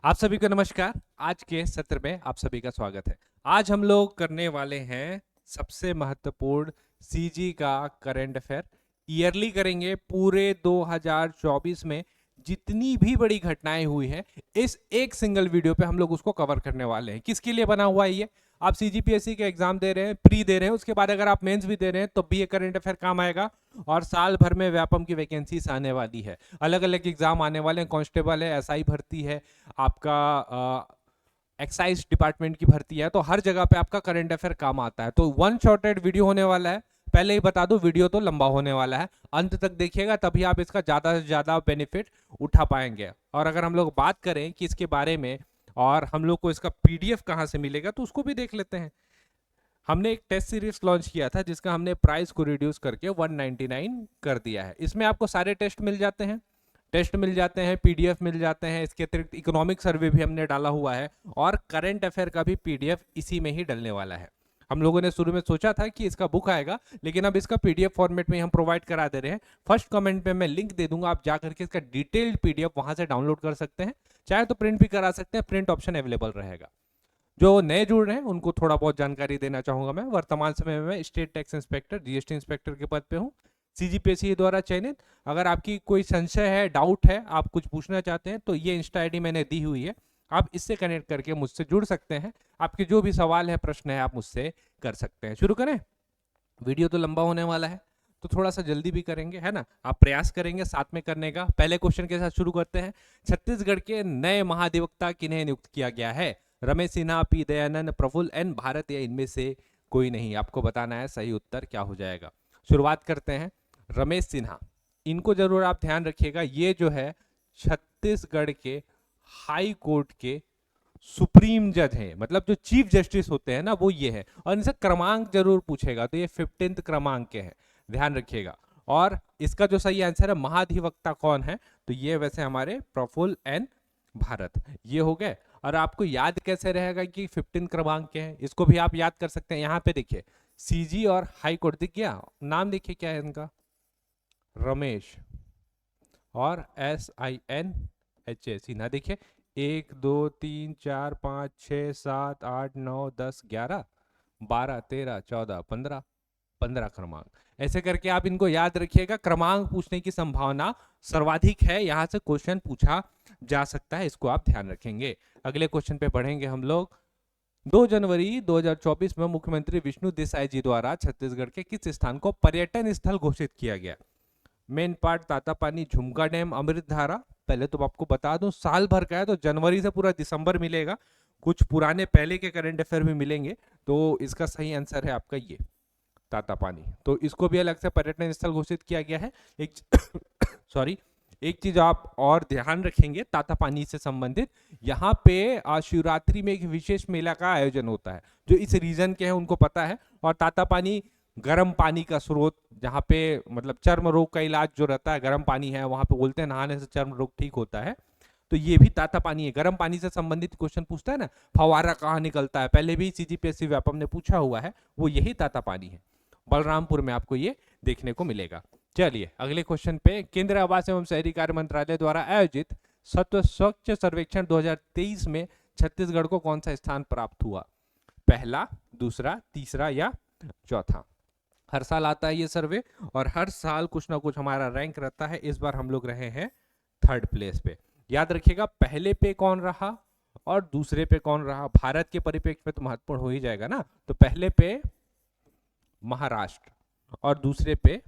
आप सभी को नमस्कार। आज के सत्र में आप सभी का स्वागत है। आज हम लोग करने वाले हैं सबसे महत्वपूर्ण सीजी का करंट अफेयर। ईयरली करेंगे। पूरे 2024 में जितनी भी बड़ी घटनाएं हुई हैं, इस एक सिंगल वीडियो पे हम लोग उसको कवर करने वाले हैं। किसके लिए बना हुआ है ये? आप सीजीपीएससी के एग्जाम दे रहे हैं, प्री दे रहे हैं, उसके बाद अगर आप मेंस भी दे रहे हैं तो भी ये करंट अफेयर काम आएगा। और साल भर में व्यापम की वैकेंसीज आने वाली है, अलग अलग एग्जाम आने वाले हैं। कांस्टेबल है, एसआई भर्ती है, आपका एक्साइज डिपार्टमेंट की भर्ती है, तो हर जगह पे आपका करंट अफेयर काम आता है। तो वन शॉटेड वीडियो होने वाला है। पहले ही बता दो, वीडियो तो लंबा होने वाला है। अंत तक देखिएगा, तभी आप इसका ज्यादा से ज्यादा बेनिफिट उठा पाएंगे। और अगर हम लोग बात करें कि इसके बारे में और हम लोग को इसका पीडीएफ कहां से मिलेगा, तो उसको भी देख लेते हैं। हमने एक टेस्ट सीरीज लॉन्च किया था जिसका हमने प्राइस को रिड्यूस करके 199 कर दिया है। इसमें आपको सारे टेस्ट मिल जाते हैं, पीडीएफ मिल जाते हैं। इसके अतिरिक्त इकोनॉमिक सर्वे भी हमने डाला हुआ है और करंट अफेयर का भी पीडीएफ इसी में ही डलने वाला है। हम लोगों ने शुरू में सोचा था कि इसका बुक आएगा, लेकिन अब इसका पीडीएफ फॉर्मेट में हम प्रोवाइड करा दे रहे हैं। फर्स्ट कमेंट में मैं लिंक दे दूंगा, आप जाकर के इसका डिटेल्ड पीडीएफ वहां से डाउनलोड कर सकते हैं। चाहे तो प्रिंट भी करा सकते हैं, प्रिंट ऑप्शन अवेलेबल रहेगा। जो नए जुड़ रहे हैं उनको थोड़ा बहुत जानकारी देना चाहूंगा। मैं वर्तमान समय में state tax inspector, GST inspector के पद पे हूँ, सीजीपीएससी द्वारा चयनित। अगर आपकी कोई संशय है, डाउट है, आप कुछ पूछना चाहते हैं, तो ये इंस्टा आईडी मैंने दी हुई है, आप इससे कनेक्ट करके मुझसे जुड़ सकते हैं। आपके जो भी सवाल है, प्रश्न है, आप मुझसे कर सकते हैं। शुरू करें। वीडियो तो लंबा होने वाला है, तो थोड़ा सा जल्दी भी करेंगे, है ना। आप प्रयास करेंगे साथ में करने का। पहले क्वेश्चन के साथ शुरू करते हैं। छत्तीसगढ़ के नए महाधिवक्ता किन्हें नियुक्त किया गया है? रमेश सिन्हा, पी दयानंद, प्रफुल्ल एन भारत, या इनमें से कोई नहीं? आपको बताना है सही उत्तर क्या हो जाएगा। शुरुआत करते हैं। रमेश सिन्हा, इनको जरूर आप ध्यान रखिएगा। ये जो है छत्तीसगढ़ के हाई कोर्ट के सुप्रीम जज हैं, मतलब जो चीफ जस्टिस होते हैं ना, वो ये है। और इनसे क्रमांक जरूर पूछेगा, तो ये 15th क्रमांक के हैं, ध्यान रखिएगा। और इसका जो सही आंसर है, महाधिवक्ता कौन है, तो ये वैसे हमारे प्रफुल्ल एन भारत, ये हो गए। और आपको याद कैसे रहेगा कि 15 क्रमांक के हैं? इसको भी आप याद कर सकते हैं। यहाँ पे देखिए, सीजी और हाई कोर्ट दिख गया, नाम देखिए क्या है इनका, रमेश, और SINHA सिन्हा। देखिए 1 2 3 4 5 6 7 8 9 10 11 12 13 14 15, 15 क्रमांक। ऐसे करके आप इनको याद रखिएगा। क्रमांक पूछने की संभावना सर्वाधिक है, यहां से क्वेश्चन पूछा जा सकता है, इसको आप ध्यान रखेंगे। अगले क्वेश्चन पे बढ़ेंगे हम लोग। 2 जनवरी 2024 में मुख्यमंत्री विष्णु देसाई जी द्वारा छत्तीसगढ़ के किस स्थान को पर्यटन स्थल घोषित किया गया? मेन पार्ट, तातापानी, झुमका डैम, अमृतधारा। पहले तो आपको बता दूं, साल भर का है, तो जनवरी से पूरा दिसंबर मिलेगा। कुछ पुराने पहले के करंट अफेयर भी मिलेंगे। तो इसका सही आंसर है आपका ये तातापानी। तो इसको भी अलग से पर्यटन स्थल घोषित किया गया है। एक सॉरी, एक चीज आप और ध्यान रखेंगे तातापानी से संबंधित, यहाँ पे शिवरात्रि में एक विशेष मेला का आयोजन होता है। जो इस रीजन के हैं उनको पता है। और तातापानी गर्म पानी का स्रोत, जहाँ पे मतलब चर्म रोग का इलाज जो रहता है, गर्म पानी है वहां पे, बोलते हैं नहाने से चर्म रोग ठीक होता है। तो ये भी तातापानी है। गर्म पानी से संबंधित क्वेश्चन पूछता है ना, फवारा कहाँ निकलता है, पहले भी सीजीपीएससी व्यापम ने पूछा हुआ है, वो यही तातापानी है। बलरामपुर में आपको ये देखने को मिलेगा। चलिए अगले क्वेश्चन पे। केंद्रीय आवास एवं शहरी कार्य मंत्रालय द्वारा आयोजित स्वच्छ सर्वेक्षण 2023 में छत्तीसगढ़ को कौन सा स्थान प्राप्त हुआ? पहला, दूसरा, तीसरा या चौथा? हर साल आता है ये सर्वे, और हर साल कुछ ना कुछ हमारा रैंक रहता है। इस बार हम लोग रहे हैं 3rd प्लेस पे। याद रखिएगा, पहले पे कौन रहा और दूसरे पे कौन रहा। भारत के परिप्रेक्ष्य में तो महत्वपूर्ण हो ही जाएगा ना। तो पहले पे महाराष्ट्र और दूसरे पे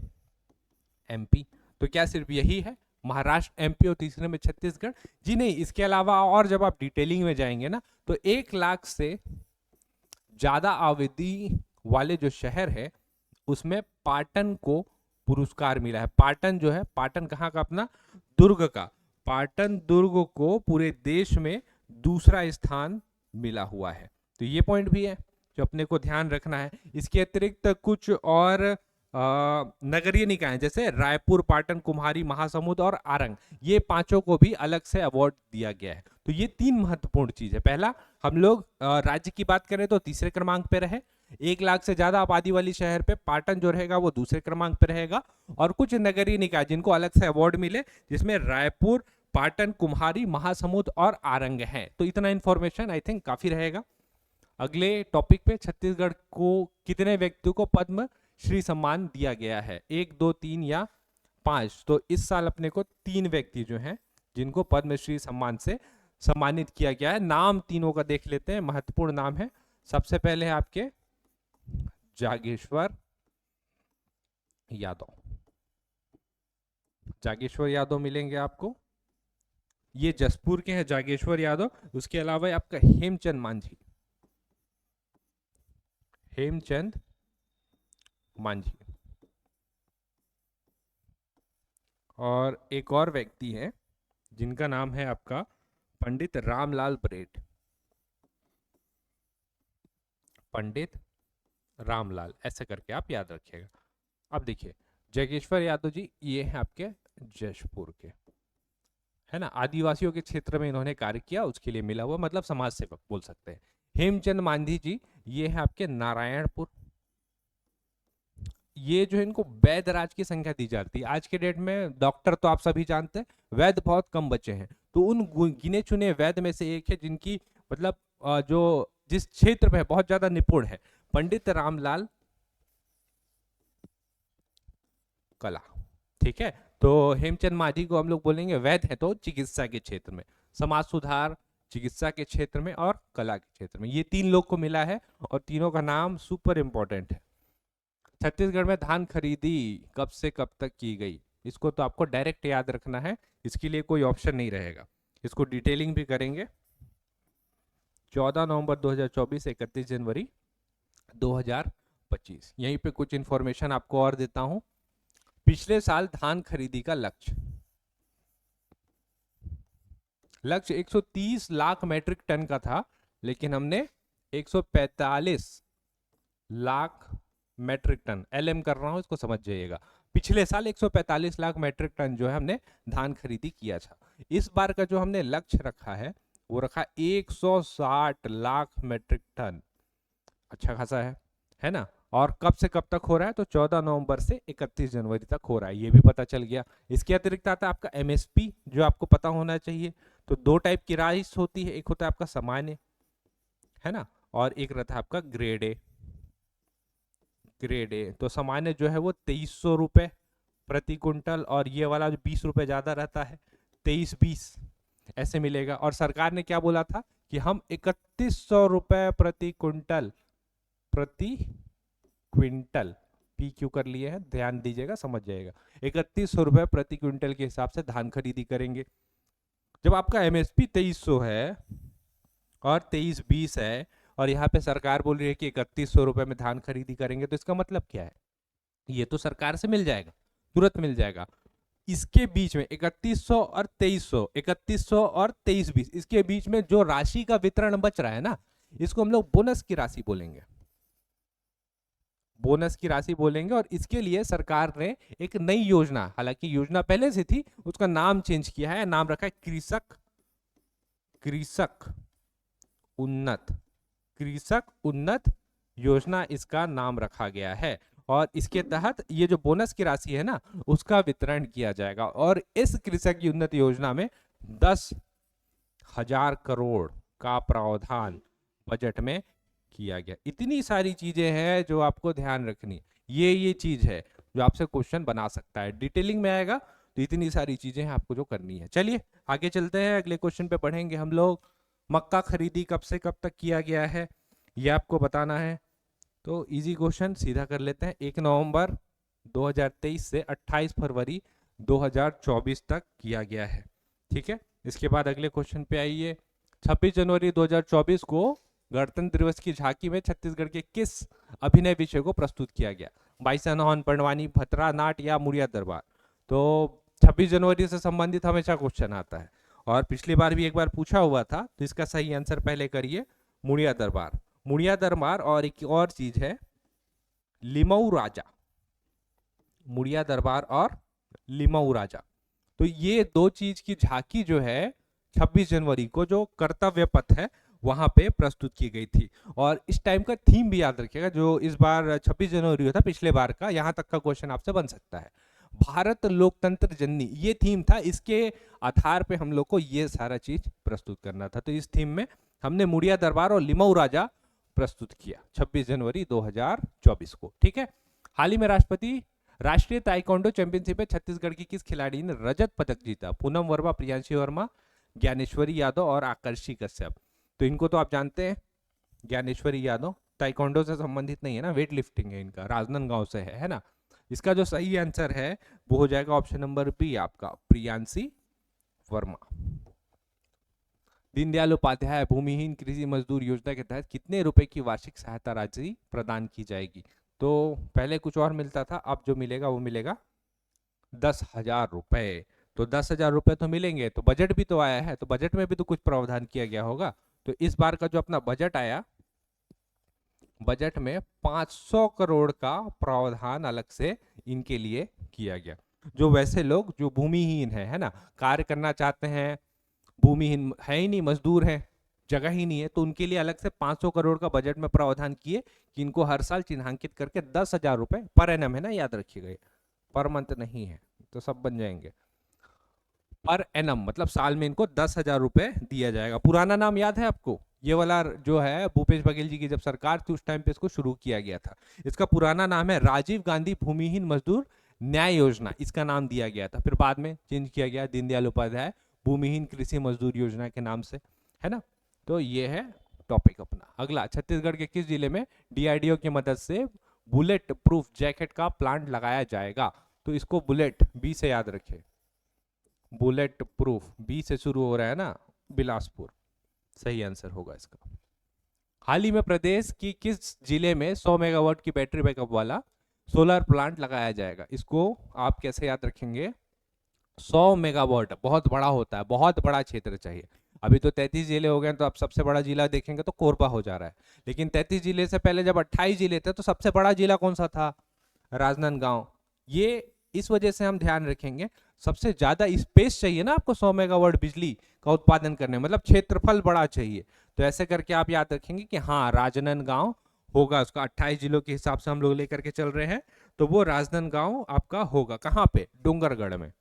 एमपी। तो क्या सिर्फ यही है, महाराष्ट्र, एमपी और तीसरे में छत्तीसगढ़? जी नहीं, इसके अलावा और जब आप डिटेलिंग में जाएंगे ना, तो 1 लाख से ज्यादा आबादी वाले जो शहर है, उसमें पाटन को पुरस्कार मिला है। पाटन जो है, पाटन कहाँ का? अपना दुर्ग का। पाटन दुर्ग को पूरे देश में दूसरा स्थान मिला हुआ है। तो ये पॉइंट भी है जो अपने को ध्यान रखना है। इसके अतिरिक्त कुछ और नगरीय निकाय जैसे रायपुर, पाटन, कुम्हारी, महासमुंद और आरंग, ये 5 को भी अलग से अवार्ड दिया गया है। तो ये 3 महत्वपूर्ण चीज है। पहला, हम लोग राज्य की बात करें तो तीसरे क्रमांक पे रहे। 1 लाख से ज्यादा आबादी वाली शहर पे पाटन जो रहेगा वो दूसरे क्रमांक पे रहेगा। और कुछ नगरीय निकाय जिनको अलग से अवार्ड मिले, जिसमें रायपुर, पाटन, कुम्हारी, महासमुंद और आरंग हैं। तो इतना इंफॉर्मेशन आई थिंक काफी रहेगा। अगले टॉपिक पे, छत्तीसगढ़ को कितने व्यक्तियों को पद्म श्री सम्मान दिया गया है? 1, 2, 3 या 5? तो इस साल अपने को 3 व्यक्ति जो हैं जिनको पद्मश्री सम्मान से सम्मानित किया गया है। नाम तीनों का देख लेते हैं, महत्वपूर्ण नाम है। सबसे पहले है आपके जागेश्वर यादव। जागेश्वर यादव मिलेंगे आपको, ये जसपुर के हैं जागेश्वर यादव। उसके अलावा आपका हेमचंद मांझी, हेमचंद मांझी। और एक और व्यक्ति हैं जिनका नाम है आपका पंडित रामलाल बरेठ, पंडित रामलाल, ऐसे करके आप याद रखिएगा। अब देखिए, जागेश्वर यादव जी ये हैं आपके जशपुर के, है ना, आदिवासियों के क्षेत्र में इन्होंने कार्य किया, उसके लिए मिला हुआ, मतलब समाज सेवक बोल सकते हैं। हेमचंद मांझी जी ये है आपके नारायणपुर। ये जो इनको वैद्य राज की संख्या दी जाती है। आज के डेट में डॉक्टर तो आप सभी जानते हैं, वैद्य बहुत कम बचे हैं। तो उन गिने चुने वैद्य में से एक है जिनकी मतलब जो जिस क्षेत्र में बहुत ज्यादा निपुण है, पंडित रामलाल कला। ठीक है, तो हेमचंद मांझी को हम लोग बोलेंगे वैद्य है तो चिकित्सा के क्षेत्र में, समाज सुधार, चिकित्सा के क्षेत्र में और कला के क्षेत्र में, ये 3 लोग को मिला है। और तीनों का नाम सुपर इंपॉर्टेंट है। छत्तीसगढ़ में धान खरीदी कब से कब तक की गई? इसको तो आपको डायरेक्ट याद रखना है, इसके लिए कोई ऑप्शन नहीं रहेगा। इसको डिटेलिंग भी करेंगे। 14 नवंबर 2024, 31 जनवरी 2025। यहीं पे कुछ इंफॉर्मेशन आपको और देता हूं। पिछले साल धान खरीदी का लक्ष्य 130 लाख मैट्रिक टन का था, लेकिन हमने 145 लाख मैट्रिक टन, एलएम कर रहा हूं, इसको समझ जाइएगा। पिछले साल 145 लाख मैट्रिक टन जो है हमने धान खरीदी किया था। इस बार का जो हमने लक्ष्य रखा है वो रखा 160 लाख मैट्रिक टन। अच्छा खासा है ना। और कब से कब तक हो रहा है? तो 14 नवंबर से 31 जनवरी तक हो रहा है, ये भी पता चल गया। इसके अतिरिक्त आता है आपका एमएसपी, जो आपको पता होना चाहिए। तो 2 टाइप की राइस होती है, एक होता है आपका सामान्य, है ना, और एक रहता है आपका ग्रेड ए। ग्रेड ए तो सामान्य जो है वो 2300 रुपए प्रति कुंटल, और ये वाला जो 20 रुपए ज्यादा रहता है 2320 ऐसे मिलेगा। और सरकार ने क्या बोला था कि हम 3100 रुपए प्रति कुंटल, प्रति क्विंटल, पी क्यू कर लिए हैं, ध्यान दीजिएगा, समझ जाएगा। 3100 रुपए प्रति क्विंटल के हिसाब से धान खरीदी करेंगे। जब आपका एमएसपी 2300 है और 2320 है, और यहाँ पे सरकार बोल रही है कि 3100 रुपए में धान खरीदी करेंगे, तो इसका मतलब क्या है? ये तो सरकार से मिल जाएगा, तुरंत मिल जाएगा। इसके बीच में 3100 और 2300, 3100 और 2320, इसके बीच में जो राशि का वितरण बच रहा है ना, इसको हम लोग बोनस की राशि बोलेंगे, बोनस की राशि बोलेंगे। और इसके लिए सरकार ने एक नई योजना, हालांकि योजना पहले से थी, उसका नाम चेंज किया है, नाम रखा है कृषक उन्नत योजना, इसका नाम रखा गया है। और इसके तहत ये जो बोनस की राशि है ना, उसका वितरण किया जाएगा। और इस कृषक उन्नत योजना में 10,000 करोड़ का प्रावधान बजट में किया गया। इतनी सारी चीजें हैं जो आपको ध्यान रखनी, ये चीज है जो आपसे क्वेश्चन बना सकता है। डिटेलिंग में आएगा तो इतनी सारी चीजें हैं आपको जो करनी है। चलिए आगे चलते हैं, अगले क्वेश्चन पे पढ़ेंगे हम लोग। मक्का खरीदी कब से कब तक किया गया है, ये आपको बताना है। तो इजी क्वेश्चन सीधा कर लेते हैं। 1 नवंबर 2023 से 28 फरवरी 2024 तक किया गया है। ठीक है, इसके बाद अगले क्वेश्चन पे आइए। 26 जनवरी 2024 को गणतंत्र दिवस की झांकी में छत्तीसगढ़ के किस अभिनय विषय को प्रस्तुत किया गया? बाईसनहन, पंडवानी, भतरा नाट या मुड़िया दरबार? तो 26 जनवरी से संबंधित हमेशा क्वेश्चन आता है, और पिछली बार भी एक बार पूछा हुआ था, तो इसका सही आंसर पहले करिए, मुड़िया दरबार। मुड़िया दरबार, और एक और चीज है लिमऊ राजा, मुड़िया दरबार और लिमऊ राजा। तो ये 2 चीज की झांकी जो है 26 जनवरी को जो कर्तव्य पथ है वहां पे प्रस्तुत की गई थी। और इस टाइम का थीम भी याद रखिएगा, जो इस बार 26 जनवरी था, पिछले बार का, यहां तक का क्वेश्चन आपसे बन सकता है। भारत लोकतंत्र जननी, ये थीम था। इसके आधार पे हम लोग को ये सारा चीज प्रस्तुत करना था। तो इस थीम में हमने मुड़िया दरबार और लिमाऊ राजा प्रस्तुत किया 26 जनवरी 2024 को। ठीक है। हाल ही में राष्ट्रीय ताइक्वांडो चैंपियनशिप में छत्तीसगढ़ की किस खिलाड़ी ने रजत पदक जीता? पूनम वर्मा, प्रियांशी वर्मा, ज्ञानेश्वरी यादव और आकर्षी कश्यप। तो इनको तो आप जानते हैं, ज्ञानेश्वरी यादव ताइक्वांडो से संबंधित नहीं है ना, वेट लिफ्टिंग है इनका, राजनांदगांव से है ना। इसका जो सही आंसर है वो हो जाएगा ऑप्शन नंबर बी आपका, प्रियांशी वर्मा। दीनदयाल उपाध्याय भूमिहीन कृषि मजदूर योजना के तहत कितने रुपए की वार्षिक सहायता राशि प्रदान की जाएगी? तो पहले कुछ और मिलता था, अब जो मिलेगा वो मिलेगा 10,000 रुपए। तो 10,000 रुपए तो मिलेंगे, तो बजट भी तो आया है, तो बजट में भी तो कुछ प्रावधान किया गया होगा। तो इस बार का जो अपना बजट आया, बजट में 500 करोड़ का प्रावधान अलग से इनके लिए किया गया। जो वैसे लोग जो भूमिहीन है ना, कार्य करना चाहते हैं, भूमिहीन है ही नहीं, मजदूर हैं, जगह ही नहीं है, तो उनके लिए अलग से 500 करोड़ का बजट में प्रावधान किए कि इनको हर साल चिन्हांकित करके 10,000 रुपए पर एनम है ना, याद रखिएगा, पर मंथ नहीं है, तो सब बन जाएंगे। पर एनम मतलब साल में इनको 10,000 रुपए दिया जाएगा। पुराना नाम याद है आपको? ये वाला जो है भूपेश बघेल जी की जब सरकार थी उस टाइम पे इसको शुरू किया गया था। इसका पुराना नाम है राजीव गांधी भूमिहीन मजदूर न्याय योजना, इसका नाम दिया गया था। फिर बाद में चेंज किया गया दीनदयाल उपाध्याय भूमिहीन कृषि मजदूर योजना के नाम से, है ना। तो ये है टॉपिक अपना। अगला, छत्तीसगढ़ के किस जिले में डीआरडीओ की मदद से बुलेट प्रूफ जैकेट का प्लांट लगाया जाएगा? तो इसको बुलेट बी से याद रखें, बुलेट प्रूफ बी से शुरू हो रहा है ना, बिलासपुर सही आंसर होगा इसका। हाल ही में प्रदेश की किस जिले में 100 मेगावाट की बैटरी बैकअप वाला सोलर प्लांट लगाया जाएगा? इसको आप कैसे याद रखेंगे? 100 मेगावाट बहुत बड़ा होता है, बहुत बड़ा क्षेत्र चाहिए। अभी तो 33 जिले हो गए, तो अब सबसे बड़ा जिला देखेंगे तो कोरबा हो जा रहा है, लेकिन 33 जिले से पहले जब 28 जिले थे तो सबसे बड़ा जिला कौन सा था? राजनांदगांव। ये इस वजह से हम ध्यान रखेंगे, सबसे ज्यादा स्पेस चाहिए ना आपको 100 मेगावाट बिजली का उत्पादन करने, मतलब क्षेत्रफल बड़ा चाहिए। तो ऐसे करके आप याद रखेंगे कि हाँ, राजनांदगांव होगा, उसका 28 जिलों के हिसाब से हम लोग लेकर के चल रहे हैं, तो वो राजनांदगांव आपका होगा। कहाँ पे? डोंगरगढ़ में।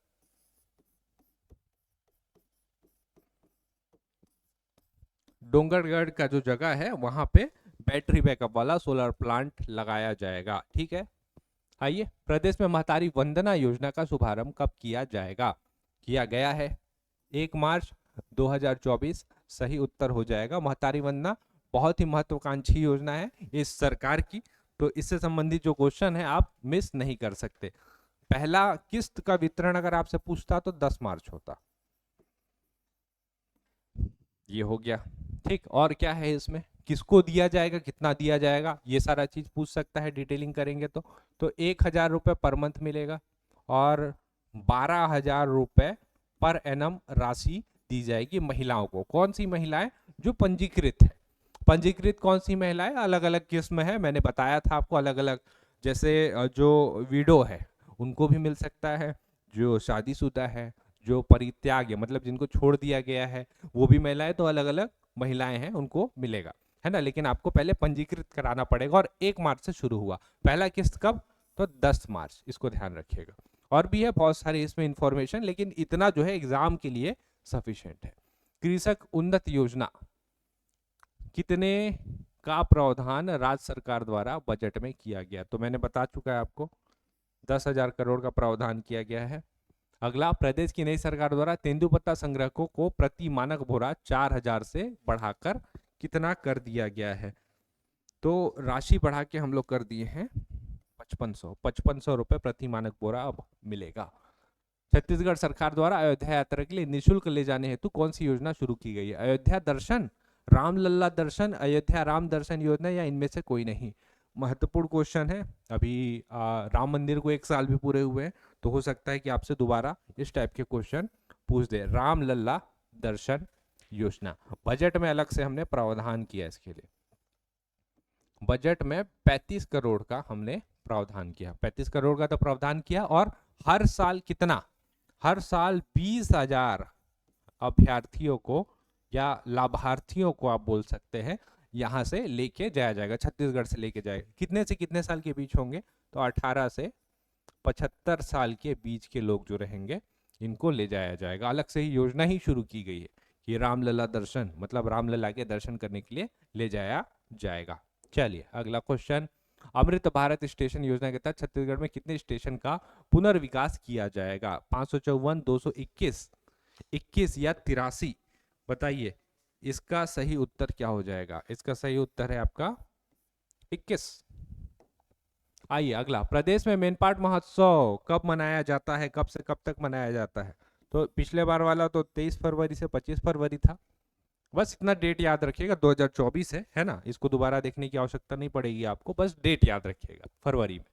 डोंगरगढ़ का जो जगह है वहां पे बैटरी बैकअप वाला सोलर प्लांट लगाया जाएगा। ठीक है। आइए, प्रदेश में महतारी वंदना योजना का शुभारंभ कब किया जाएगा? किया गया है 1 मार्च 2024 सही उत्तर हो जाएगा। महतारी वंदना बहुत ही महत्वाकांक्षी योजना है इस सरकार की, तो इससे संबंधित जो क्वेश्चन है आप मिस नहीं कर सकते। पहला किस्त का वितरण अगर आपसे पूछता तो 10 मार्च होता। ये हो गया। ठीक, और क्या है इसमें, किसको दिया जाएगा, कितना दिया जाएगा, ये सारा चीज पूछ सकता है, डिटेलिंग करेंगे तो 1,000 रुपये पर मंथ मिलेगा और 12,000 रुपये पर एनम राशि दी जाएगी महिलाओं को। कौन सी महिलाएं? जो पंजीकृत है। पंजीकृत कौन सी महिलाएं? अलग अलग किस्म है, मैंने बताया था आपको अलग अलग, जैसे जो विडो है उनको भी मिल सकता है, जो शादीशुदा है, जो परित्याग है मतलब जिनको छोड़ दिया गया है वो भी महिलाएं, तो अलग अलग महिलाएं हैं उनको मिलेगा, है ना। लेकिन आपको पहले पंजीकृत कराना पड़ेगा और 1 मार्च से शुरू हुआ। पहला किस्त कब? तो 10 मार्च, इसको ध्यान रखिएगा। और भी है बहुत सारी इसमें इंफॉर्मेशन, लेकिन इतना जो है एग्जाम के लिए सफिशिएंट है। कृषक उन्नत योजना कितने का प्रावधान राज्य सरकार द्वारा बजट में किया गया? तो मैंने बता चुका है आपको, 10,000 करोड़ का प्रावधान किया गया है। अगला, प्रदेश की नई सरकार द्वारा तेंदुपत्ता संग्रहकों को प्रति मानक बोरा 4,000 से बढ़ाकर कितना कर दिया गया है? तो राशि बढ़ा के हम लोग कर दिए हैं 5500 रुपए प्रति मानक बोरा अब मिलेगा। छत्तीसगढ़ सरकार द्वारा अयोध्या यात्रा के लिए निःशुल्क ले जाने हेतु कौन सी योजना शुरू की गई है? अयोध्या दर्शन, रामलल्ला दर्शन, अयोध्या राम दर्शन योजना, या इनमें से कोई नहीं? महत्वपूर्ण क्वेश्चन है। अभी राम मंदिर को 1 साल भी पूरे हुए हैं, तो हो सकता है कि आपसे दोबारा इस टाइप के क्वेश्चन पूछ दे। रामलल्ला दर्शन योजना बजट में अलग से हमने प्रावधान किया इसके लिए। बजट में 35 करोड़ का हमने प्रावधान किया, 35 करोड़ का तो प्रावधान किया, और हर साल कितना? हर साल 20,000 अभ्यर्थियों को या लाभार्थियों को आप बोल सकते हैं यहां से लेके जाया जाएगा, छत्तीसगढ़ से लेके जाएगा। कितने से कितने साल के बीच होंगे? तो 18 से 75 साल के बीच के लोग जो रहेंगे इनको ले जाया जाएगा। अलग से ही योजना ही शुरू की गई है कि रामलला दर्शन, मतलब रामलला के दर्शन करने के लिए ले जाया जाएगा। चलिए अगला क्वेश्चन, अमृत भारत स्टेशन योजना के तहत छत्तीसगढ़ में कितने स्टेशन का पुनर्विकास किया जाएगा? 554, 221, 21 या 83? बताइए इसका सही उत्तर क्या हो जाएगा? इसका सही उत्तर है आपका 21। आइए अगला, प्रदेश में मेनपाट महोत्सव कब मनाया जाता है? कब से कब तक मनाया जाता है? तो पिछले बार वाला तो 23 फरवरी से 25 फरवरी था। बस इतना डेट याद रखिएगा, 2024 है ना, इसको दोबारा देखने की आवश्यकता नहीं पड़ेगी आपको, बस डेट याद रखिएगा फरवरी में।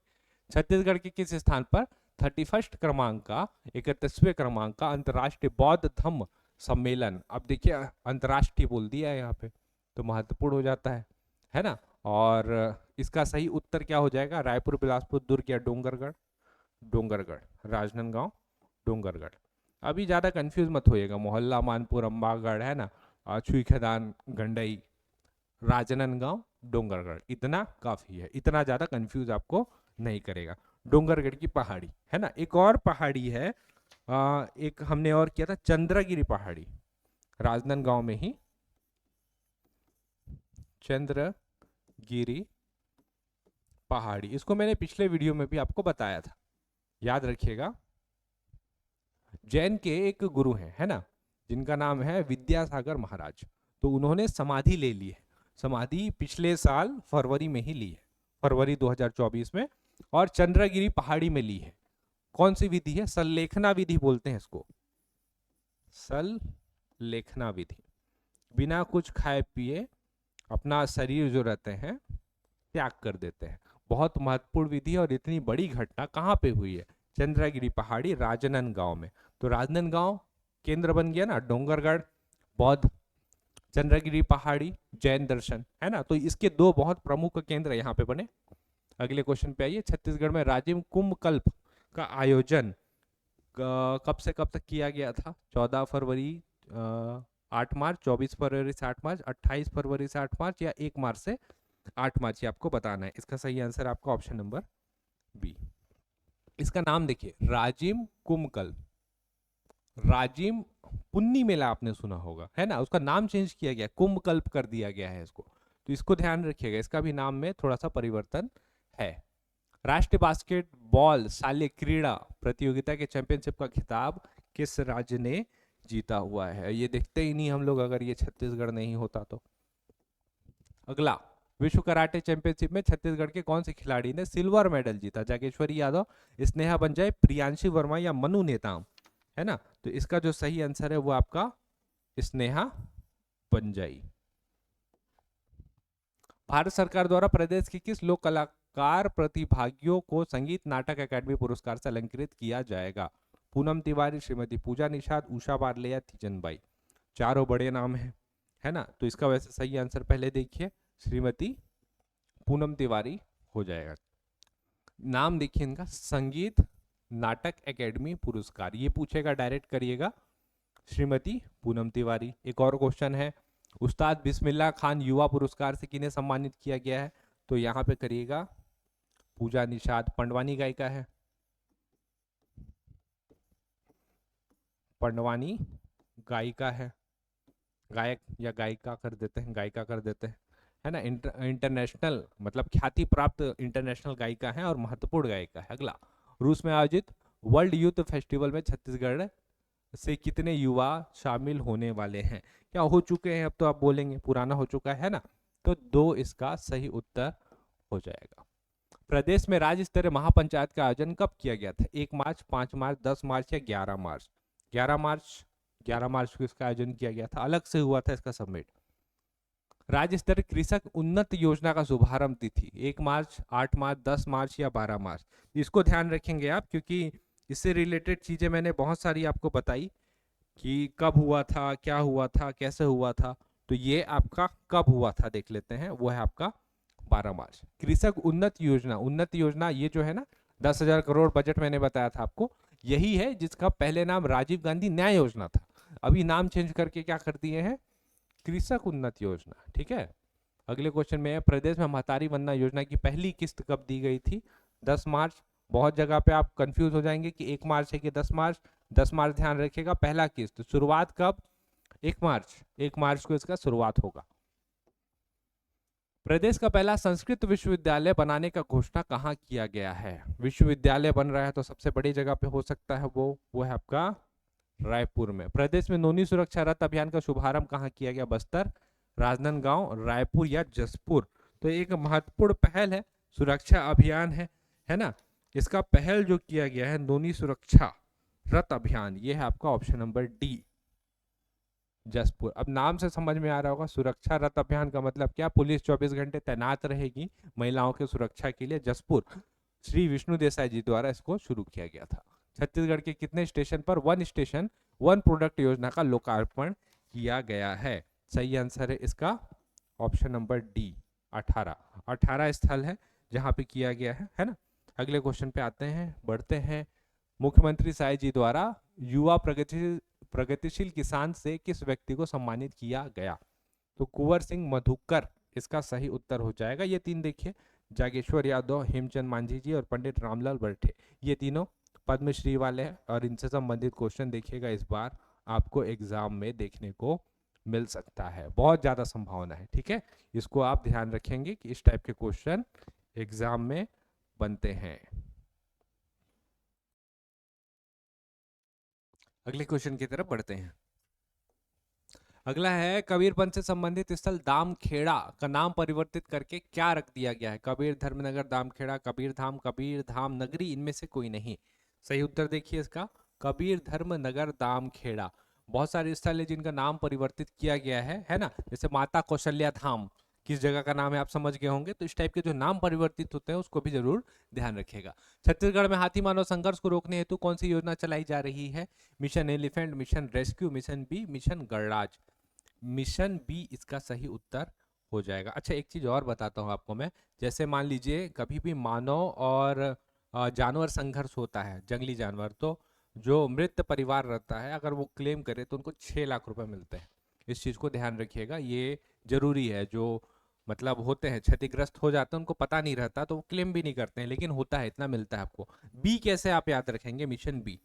छत्तीसगढ़ के किस स्थान पर 31 क्रमांक का 31वें क्रमांक का अंतर्राष्ट्रीय बौद्ध धम्म सम्मेलन, अब देखिए अंतर्राष्ट्रीय बोल दिया है यहाँ पे तो महत्वपूर्ण हो जाता है ना। और इसका सही उत्तर क्या हो जाएगा? रायपुर, बिलासपुर, दुर्ग या डोंगरगढ़? डोंगरगढ़, राजनांदगांव, डोंगरगढ़। अभी ज्यादा कंफ्यूज मत होइएगा, मोहल्ला, मानपुर, अम्बागढ़ है ना, छुई खदान, गंडई, राजनांदगांव, डोंगरगढ़, इतना काफी है, इतना ज्यादा कंफ्यूज आपको नहीं करेगा। डोंगरगढ़ की पहाड़ी है ना। एक और पहाड़ी है, एक हमने और किया था, चंद्रगिरी पहाड़ी, राजनांदगांव में ही चंद्रगिरी पहाड़ी, इसको मैंने पिछले वीडियो में भी आपको बताया था, याद रखिएगा। जैन के एक गुरु हैं है ना, जिनका नाम है विद्यासागर महाराज, तो उन्होंने समाधि ले ली है। समाधि पिछले साल फरवरी में ही ली है, फरवरी 2024 में, और चंद्रगिरी पहाड़ी में ली है। कौन सी विधि है? सल्लेखना विधि बोलते हैं इसको, सल्लेखना विधि। बिना कुछ खाए पिए अपना शरीर जो रहते हैं त्याग कर देते हैं। बहुत महत्वपूर्ण विधि है, और इतनी बड़ी घटना कहाँ पे हुई है? चंद्रगिरी पहाड़ी, राजनांदगांव में। तो राजनांदगांव केंद्र बन गया ना, डोंगरगढ़ बौद्ध, चंद्रगिरी पहाड़ी जैन दर्शन, है ना। तो इसके दो बहुत प्रमुख केंद्र यहाँ पे बने। अगले क्वेश्चन पे आइए, छत्तीसगढ़ में राजिम कुंभ कल्प का आयोजन कब से कब तक किया गया था? 14 फरवरी 8 मार्च, 24 फरवरी से 8 मार्च, 28 फरवरी से 8 मार्च, या 1 मार्च से 8 मार्च, ये आपको बताना है। इसका सही आंसर आपका ऑप्शन नंबर बी। इसका नाम देखिए, राजिम कुंभकल्प। राजिम पुन्नी मेला आपने सुना होगा है ना, उसका नाम चेंज किया गया, कुंभकल्प कर दिया गया है इसको, तो इसको ध्यान रखिएगा, इसका भी नाम में थोड़ा सा परिवर्तन है। राष्ट्रीय बास्केटबॉल शालेय क्रीड़ा प्रतियोगिता के चैंपियनशिप का खिताब किस राज्य ने जीता हुआ है? ये देखते ही नहीं हम लोग अगर ये छत्तीसगढ़ नहीं होता तो। अगला, विश्व कराटे चैंपियनशिप में छत्तीसगढ़ के कौन से खिलाड़ी ने सिल्वर मेडल जीता? जागेश्वरी यादव, स्नेहा बंजाई, प्रियांशी वर्मा या मनु नेताम, है ना। तो इसका जो सही आंसर है वो आपका स्नेहा बंजाई। भारत सरकार द्वारा प्रदेश के किस लोक कलाकार प्रतिभागियों को संगीत नाटक अकादमी पुरस्कार से अलंकृत किया जाएगा? पूनम तिवारी, श्रीमती पूजा निषाद, उषा बारले या तीजन बाई? चारों बड़े नाम है ना। तो इसका वैसे सही आंसर पहले देखिए, श्रीमती पूनम तिवारी हो जाएगा। नाम देखिए इनका, संगीत नाटक एकेडमी पुरस्कार, ये पूछेगा डायरेक्ट करिएगा, श्रीमती पूनम तिवारी। एक और क्वेश्चन है, उस्ताद बिस्मिल्लाह खान युवा पुरस्कार से किन्हें सम्मानित किया गया है? तो यहाँ पे करिएगा पूजा निषाद, पंडवानी गायिका है, पंडवानी गायिका है, गायक या गायिका कर देते हैं, गायिका कर देते हैं, है ना। इंटरनेशनल मतलब ख्याति प्राप्त इंटरनेशनल गायिका है और महत्वपूर्ण गायिका है। अगला, रूस में आयोजित वर्ल्ड यूथ फेस्टिवल में छत्तीसगढ़ से कितने युवा शामिल होने वाले हैं? क्या हो चुके हैं? अब तो आप बोलेंगे पुराना हो चुका है ना, तो 2 इसका सही उत्तर हो जाएगा। प्रदेश में राज्य स्तरीय महापंचायत का आयोजन कब किया गया था? 1 मार्च, 5 मार्च, 10 मार्च या 11 मार्च? 11 मार्च, 11 मार्च को इसका आयोजन किया गया था, अलग से हुआ था इसका समिट। राज्य स्तरीय कृषक उन्नत योजना का शुभारंभ तिथि 1 मार्च, 8 मार्च, 10 मार्च या 12 मार्च? इसको ध्यान रखेंगे आप, क्योंकि इससे रिलेटेड चीजें मैंने बहुत सारी आपको बताई कि कब हुआ था, क्या हुआ था, कैसे हुआ था। तो ये आपका कब हुआ था देख लेते हैं, वो है आपका 12 मार्च। कृषक उन्नत योजना, उन्नत योजना ये जो है ना 10,000 करोड़ बजट मैंने बताया था आपको, यही है जिसका पहले नाम राजीव गांधी न्याय योजना था, अभी नाम चेंज करके क्या कर दिए हैं, कृषक उन्नत योजना। ठीक है। अगले क्वेश्चन में, प्रदेश में महतारी वंदना योजना की पहली किस्त कब दी गई थी? 10 मार्च, बहुत जगह पे आप कंफ्यूज हो जाएंगे कि 1 मार्च है कि 10 मार्च। 10 मार्च ध्यान रखिएगा पहला किस्त, शुरुआत कब, 1 मार्च, 1 मार्च को इसका शुरुआत होगा। प्रदेश का पहला संस्कृत विश्वविद्यालय बनाने का घोषणा कहाँ किया गया है? विश्वविद्यालय बन रहा है तो सबसे बड़ी जगह पे हो सकता है वो है आपका रायपुर में। प्रदेश में नोनी सुरक्षा रथ अभियान का शुभारंभ कहाँ किया गया? बस्तर, राजनांदगांव, रायपुर या जसपुर? तो एक महत्वपूर्ण पहल है, सुरक्षा अभियान है ना। इसका पहल जो किया गया है नोनी सुरक्षा रथ अभियान, ये है आपका ऑप्शन नंबर डी, जसपुर। अब नाम से समझ में आ रहा होगा, सुरक्षा रथ अभियान का मतलब क्या? पुलिस 24 घंटे तैनात रहेगी महिलाओं के सुरक्षा के लिए। जसपुर श्री विष्णु देसाई जी द्वारा इसको शुरू किया गया था। छत्तीसगढ़ के कितने स्टेशन पर वन स्टेशन वन प्रोडक्ट योजना का लोकार्पण किया गया है? सही आंसर है इसका ऑप्शन नंबर डी, 18। 18 स्थल है जहां पे किया गया है ना। अगले क्वेश्चन पे आते हैं, बढ़ते हैं। मुख्यमंत्री साय जी द्वारा युवा प्रगतिशील किसान से किस व्यक्ति को सम्मानित किया गया? तो कुंवर सिंह मधुकर इसका सही उत्तर हो जाएगा। ये तीन देखिए, जागेश्वर यादव, हेमचंद मांझी जी और पंडित रामलाल बर्ठे, ये तीनों पद्मश्री वाले हैं। और इनसे संबंधित क्वेश्चन देखिएगा इस बार आपको एग्जाम में देखने को मिल सकता है, बहुत ज्यादा संभावना है। ठीक है, इसको आप ध्यान रखेंगे कि इस टाइप के क्वेश्चन एग्जाम में बनते हैं। अगले क्वेश्चन की तरफ बढ़ते हैं। अगला है, कबीरपंथ से संबंधित स्थल दामखेड़ा का नाम परिवर्तित करके क्या रख दिया गया है? कबीर धर्मनगर, दामखेड़ा, कबीर धाम, कबीर धाम नगरी, इनमें से कोई नहीं। सही उत्तर देखिए इसका, कबीर धर्मनगर दामखेड़ा। बहुत सारे स्थल है जिनका नाम परिवर्तित किया गया है ना। जैसे माता कौशल्या धाम किस जगह का नाम है आप समझ गए होंगे। तो इस टाइप के जो नाम परिवर्तित होते हैं उसको भी जरूर ध्यान रखिएगा। छत्तीसगढ़ में हाथी मानव संघर्ष को रोकने हेतु कौन सी योजना चलाई जा रही है? Mission elephant, mission rescue, mission B, mission Ganraj. Mission B इसका सही उत्तर हो जाएगा। अच्छा, एक चीज और बताता हूँ आपको मैं। जैसे मान लीजिए कभी भी मानव और जानवर संघर्ष होता है, जंगली जानवर, तो जो मृत परिवार रहता है अगर वो क्लेम करे तो उनको 6 लाख रुपए मिलते हैं। इस चीज को ध्यान रखिएगा, ये जरूरी है। जो मतलब होते हैं क्षतिग्रस्त हो जाते हैं उनको पता नहीं रहता तो वो क्लेम भी नहीं करते हैं, लेकिन होता है, इतना मिलता है आपको। बी कैसे आप याद रखेंगे? मिशन बी,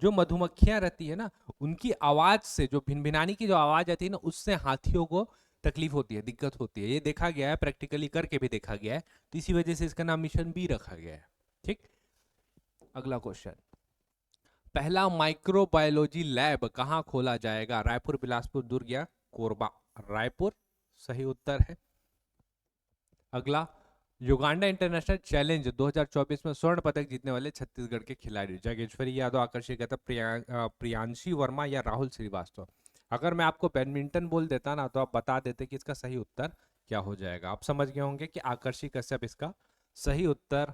जो मधुमक्खियां रहती है ना, उनकी आवाज से, जो भिनभिनाने की जो आवाज आती है ना, उससे हाथियों को तकलीफ होती है, दिक्कत होती है। ये देखा गया है, प्रैक्टिकली करके भी देखा गया है। तो इसी वजह से इसका नाम मिशन बी रखा गया है। ठीक, अगला क्वेश्चन, पहला माइक्रोबायोलॉजी लैब कहाँ खोला जाएगा? रायपुर, बिलासपुर, दुर्ग या कोरबा? रायपुर सही उत्तर है। अगला, युगांडा इंटरनेशनल चैलेंज 2024 में स्वर्ण पदक जीतने वाले छत्तीसगढ़ के खिलाड़ी? जागेश्वरी यादव, आकर्षि गता, प्रियांशी वर्मा या राहुल श्रीवास्तव? अगर मैं आपको बैडमिंटन बोल देता ना तो आप बता देते कि इसका सही उत्तर क्या हो जाएगा। आप समझ गए होंगे कि आकर्षि कश्यप इसका सही उत्तर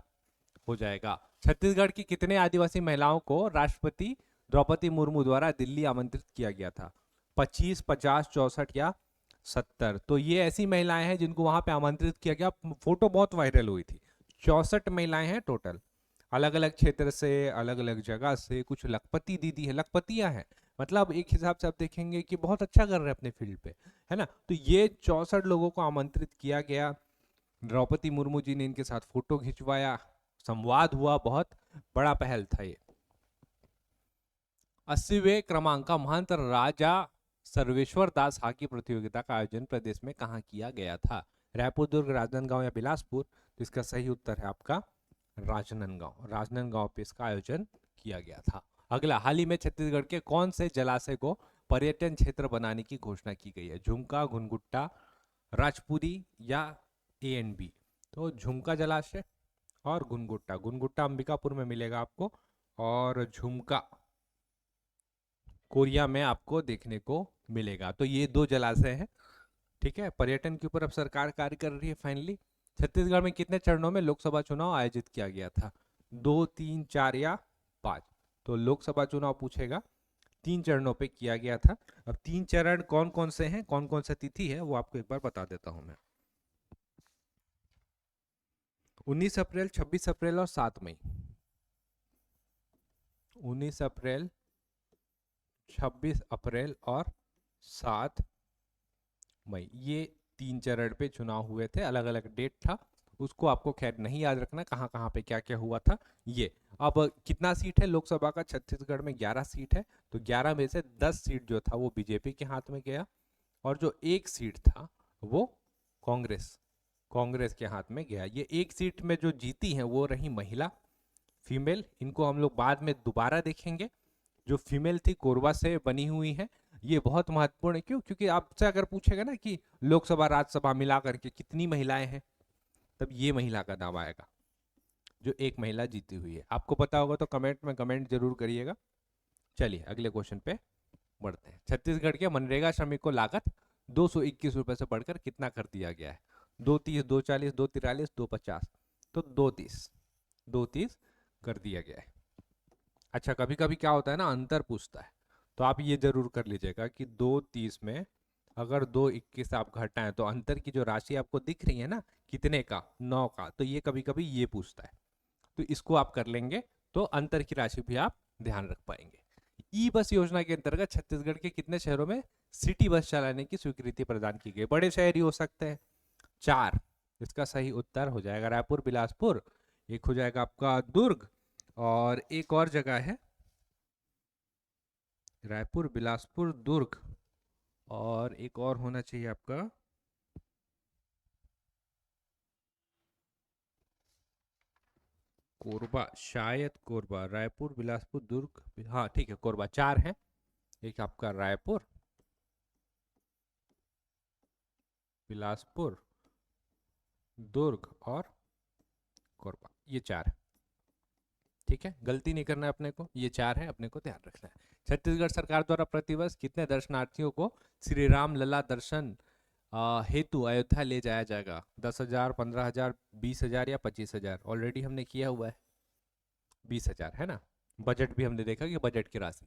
हो जाएगा। छत्तीसगढ़ की कितने आदिवासी महिलाओं को राष्ट्रपति द्रौपदी मुर्मू द्वारा दिल्ली आमंत्रित किया गया था? 25, 50, 64 या 70? तो ये ऐसी महिलाएं हैं जिनको वहां पे आमंत्रित किया गया, फोटो बहुत वायरल हुई थी। 64 महिलाएं हैं टोटल, अलग अलग क्षेत्र से, अलग अलग जगह से। कुछ लखपति दीदी है, लखपतियां हैं, मतलब एक हिसाब से आप देखेंगे कि बहुत अच्छा कर रहे हैं अपने फील्ड पे, है ना। तो ये 64 लोगों को आमंत्रित किया गया। द्रौपदी मुर्मू जी ने इनके साथ फोटो खिंचवाया, संवाद हुआ, बहुत बड़ा पहल था ये। 80वें क्रमांक का महंत राजा सर्वेश्वर दास हॉकी प्रतियोगिता का आयोजन प्रदेश में कहाँ किया गया था? रायपुर, दुर्ग, राजनांदगांव या बिलासपुर? तो इसका सही उत्तर है आपका राजनांदगांव। राजनांदगांव पे इसका आयोजन किया गया था। अगला, हाल ही में छत्तीसगढ़ के कौन से जलाशय को पर्यटन क्षेत्र बनाने की घोषणा की गई है? झुमका, घुनघुट्टा, राजपुरी या ए एंड बी? तो झुमका जलाशय और घुनघुट्टा। घुनघुट्टा अंबिकापुर में मिलेगा आपको, और झुमका कोरिया में आपको देखने को मिलेगा। तो ये दो जलाशय हैं। ठीक है, पर्यटन के ऊपर अब सरकार कार्य कर रही है फाइनली। छत्तीसगढ़ में कितने चरणों में लोकसभा चुनाव आयोजित किया गया था? 2, 3, 4 या 5? तो लोकसभा चुनाव पूछेगा, 3 चरणों पे किया गया था। अब 3 चरण कौन कौन से हैं, कौन कौन सा तिथि है, वो आपको एक बार बता देता हूं मैं। 19 अप्रैल, 26 अप्रैल और 7 मई। 19 अप्रैल, 26 अप्रैल और 7 मई, ये 3 चरण पे चुनाव हुए थे, अलग अलग डेट था। उसको आपको खैर नहीं याद रखना कहाँ कहाँ पे क्या क्या हुआ था ये। अब कितना सीट है लोकसभा का? छत्तीसगढ़ में 11 सीट है, तो 11 में से 10 सीट जो था वो बीजेपी के हाथ में गया, और जो एक सीट था वो कांग्रेस कांग्रेस के हाथ में गया। ये एक सीट में जो जीती है वो रही महिला, फीमेल। इनको हम लोग बाद में दोबारा देखेंगे। जो फीमेल थी कोरबा से बनी हुई है। ये बहुत महत्वपूर्ण है, क्यों? क्योंकि आपसे अगर पूछेगा ना कि लोकसभा राज्यसभा मिला करके कितनी महिलाएं हैं, तब ये महिला का नाम आएगा, जो एक महिला जीती हुई है। आपको पता होगा तो कमेंट में कमेंट जरूर करिएगा। चलिए अगले क्वेश्चन पे बढ़ते हैं। छत्तीसगढ़ के मनरेगा श्रमिक को लागत 221 रुपए से बढ़कर कितना कर दिया गया है? 230, 240, 243, 250। तो 230 कर दिया गया है। अच्छा, कभी कभी क्या होता है ना, अंतर पूछता है, तो आप ये जरूर कर लीजिएगा कि 230 में अगर 221 आप घटाएं तो अंतर की जो राशि आपको दिख रही है ना, कितने का? 9 का। तो ये कभी कभी ये पूछता है, तो इसको आप कर लेंगे तो अंतर की राशि भी आप ध्यान रख पाएंगे। ई बस योजना के अंतर्गत छत्तीसगढ़ के कितने शहरों में सिटी बस चलाने की स्वीकृति प्रदान की गई? बड़े शहर ही हो सकते हैं। 4। इसका सही उत्तर हो जाएगा रायपुर, बिलासपुर, एक हो जाएगा आपका दुर्ग, और एक और जगह है रायपुर, बिलासपुर, दुर्ग, और एक और होना चाहिए आपका कोरबा, शायद कोरबा। रायपुर, बिलासपुर, दुर्ग, हाँ ठीक है, कोरबा। 4 है। एक आपका रायपुर, बिलासपुर, दुर्ग और कोरबा, ये 4 है। ठीक है, गलती नहीं करना है अपने को, ये 4 है, अपने को ध्यान रखना है। छत्तीसगढ़ सरकार द्वारा प्रतिवर्ष कितने दर्शनार्थियों को श्री राम लला दर्शन हेतु अयोध्या ले जाया जाएगा? 10,000, 15,000, 20,000 या 25,000? ऑलरेडी हमने किया हुआ है 20,000, है ना। बजट भी हमने देखा कि बजट की राशि।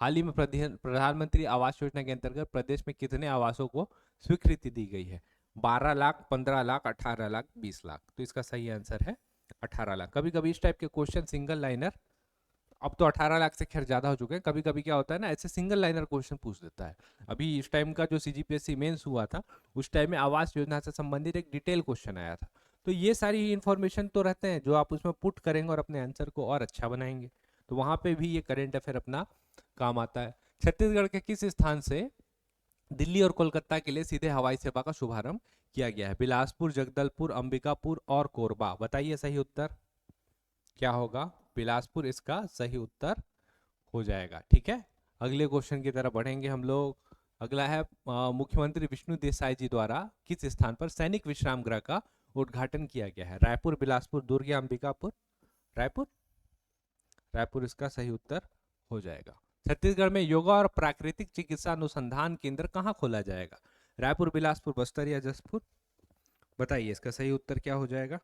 हाल ही में प्रधानमंत्री आवास योजना के अंतर्गत प्रदेश में कितने आवासों को स्वीकृति दी गई है? 12 लाख, 15 लाख, 18 लाख, 20 लाख? तो इसका सही आंसर है 18 लाख। कभी कभी इस टाइप के क्वेश्चन सिंगल लाइनर, अब तो 18 लाख से खैर ज्यादा हो चुके हैं, कभी कभी क्या होता है ना, ऐसे सिंगल लाइनर क्वेश्चन पूछ देता है। अभी इस टाइम का जो सीजीपीएससी मेंस हुआ था, उस टाइम में आवास योजना से संबंधित एक डिटेल क्वेश्चन आया था। तो ये सारी इंफॉर्मेशन तो रहते हैं जो आप उसमें पुट करेंगे और अपने आंसर को और अच्छा बनाएंगे, तो वहां पे भी ये करेंट अफेयर अपना काम आता है। छत्तीसगढ़ के किस स्थान से दिल्ली और कोलकाता के लिए सीधे हवाई सेवा का शुभारंभ किया गया है? बिलासपुर, जगदलपुर, अंबिकापुर और कोरबा? बताइए सही उत्तर क्या होगा? बिलासपुर इसका सही उत्तर हो जाएगा। ठीक है, अगले क्वेश्चन की तरफ बढ़ेंगे हम लोग। अगला है मुख्यमंत्री विष्णु देसाई जी द्वारा किस स्थान पर सैनिक विश्राम गृह का उद्घाटन किया गया है? रायपुर, बिलासपुर, दुर्ग या अंबिकापुर? रायपुर, रायपुर इसका सही उत्तर हो जाएगा। छत्तीसगढ़ में योगा और प्राकृतिक चिकित्सा अनुसंधान केंद्र कहाँ खोला जाएगा? रायपुर, बिलासपुर, बस्तर या जसपुर? बताइए इसका सही उत्तर क्या हो जाएगा?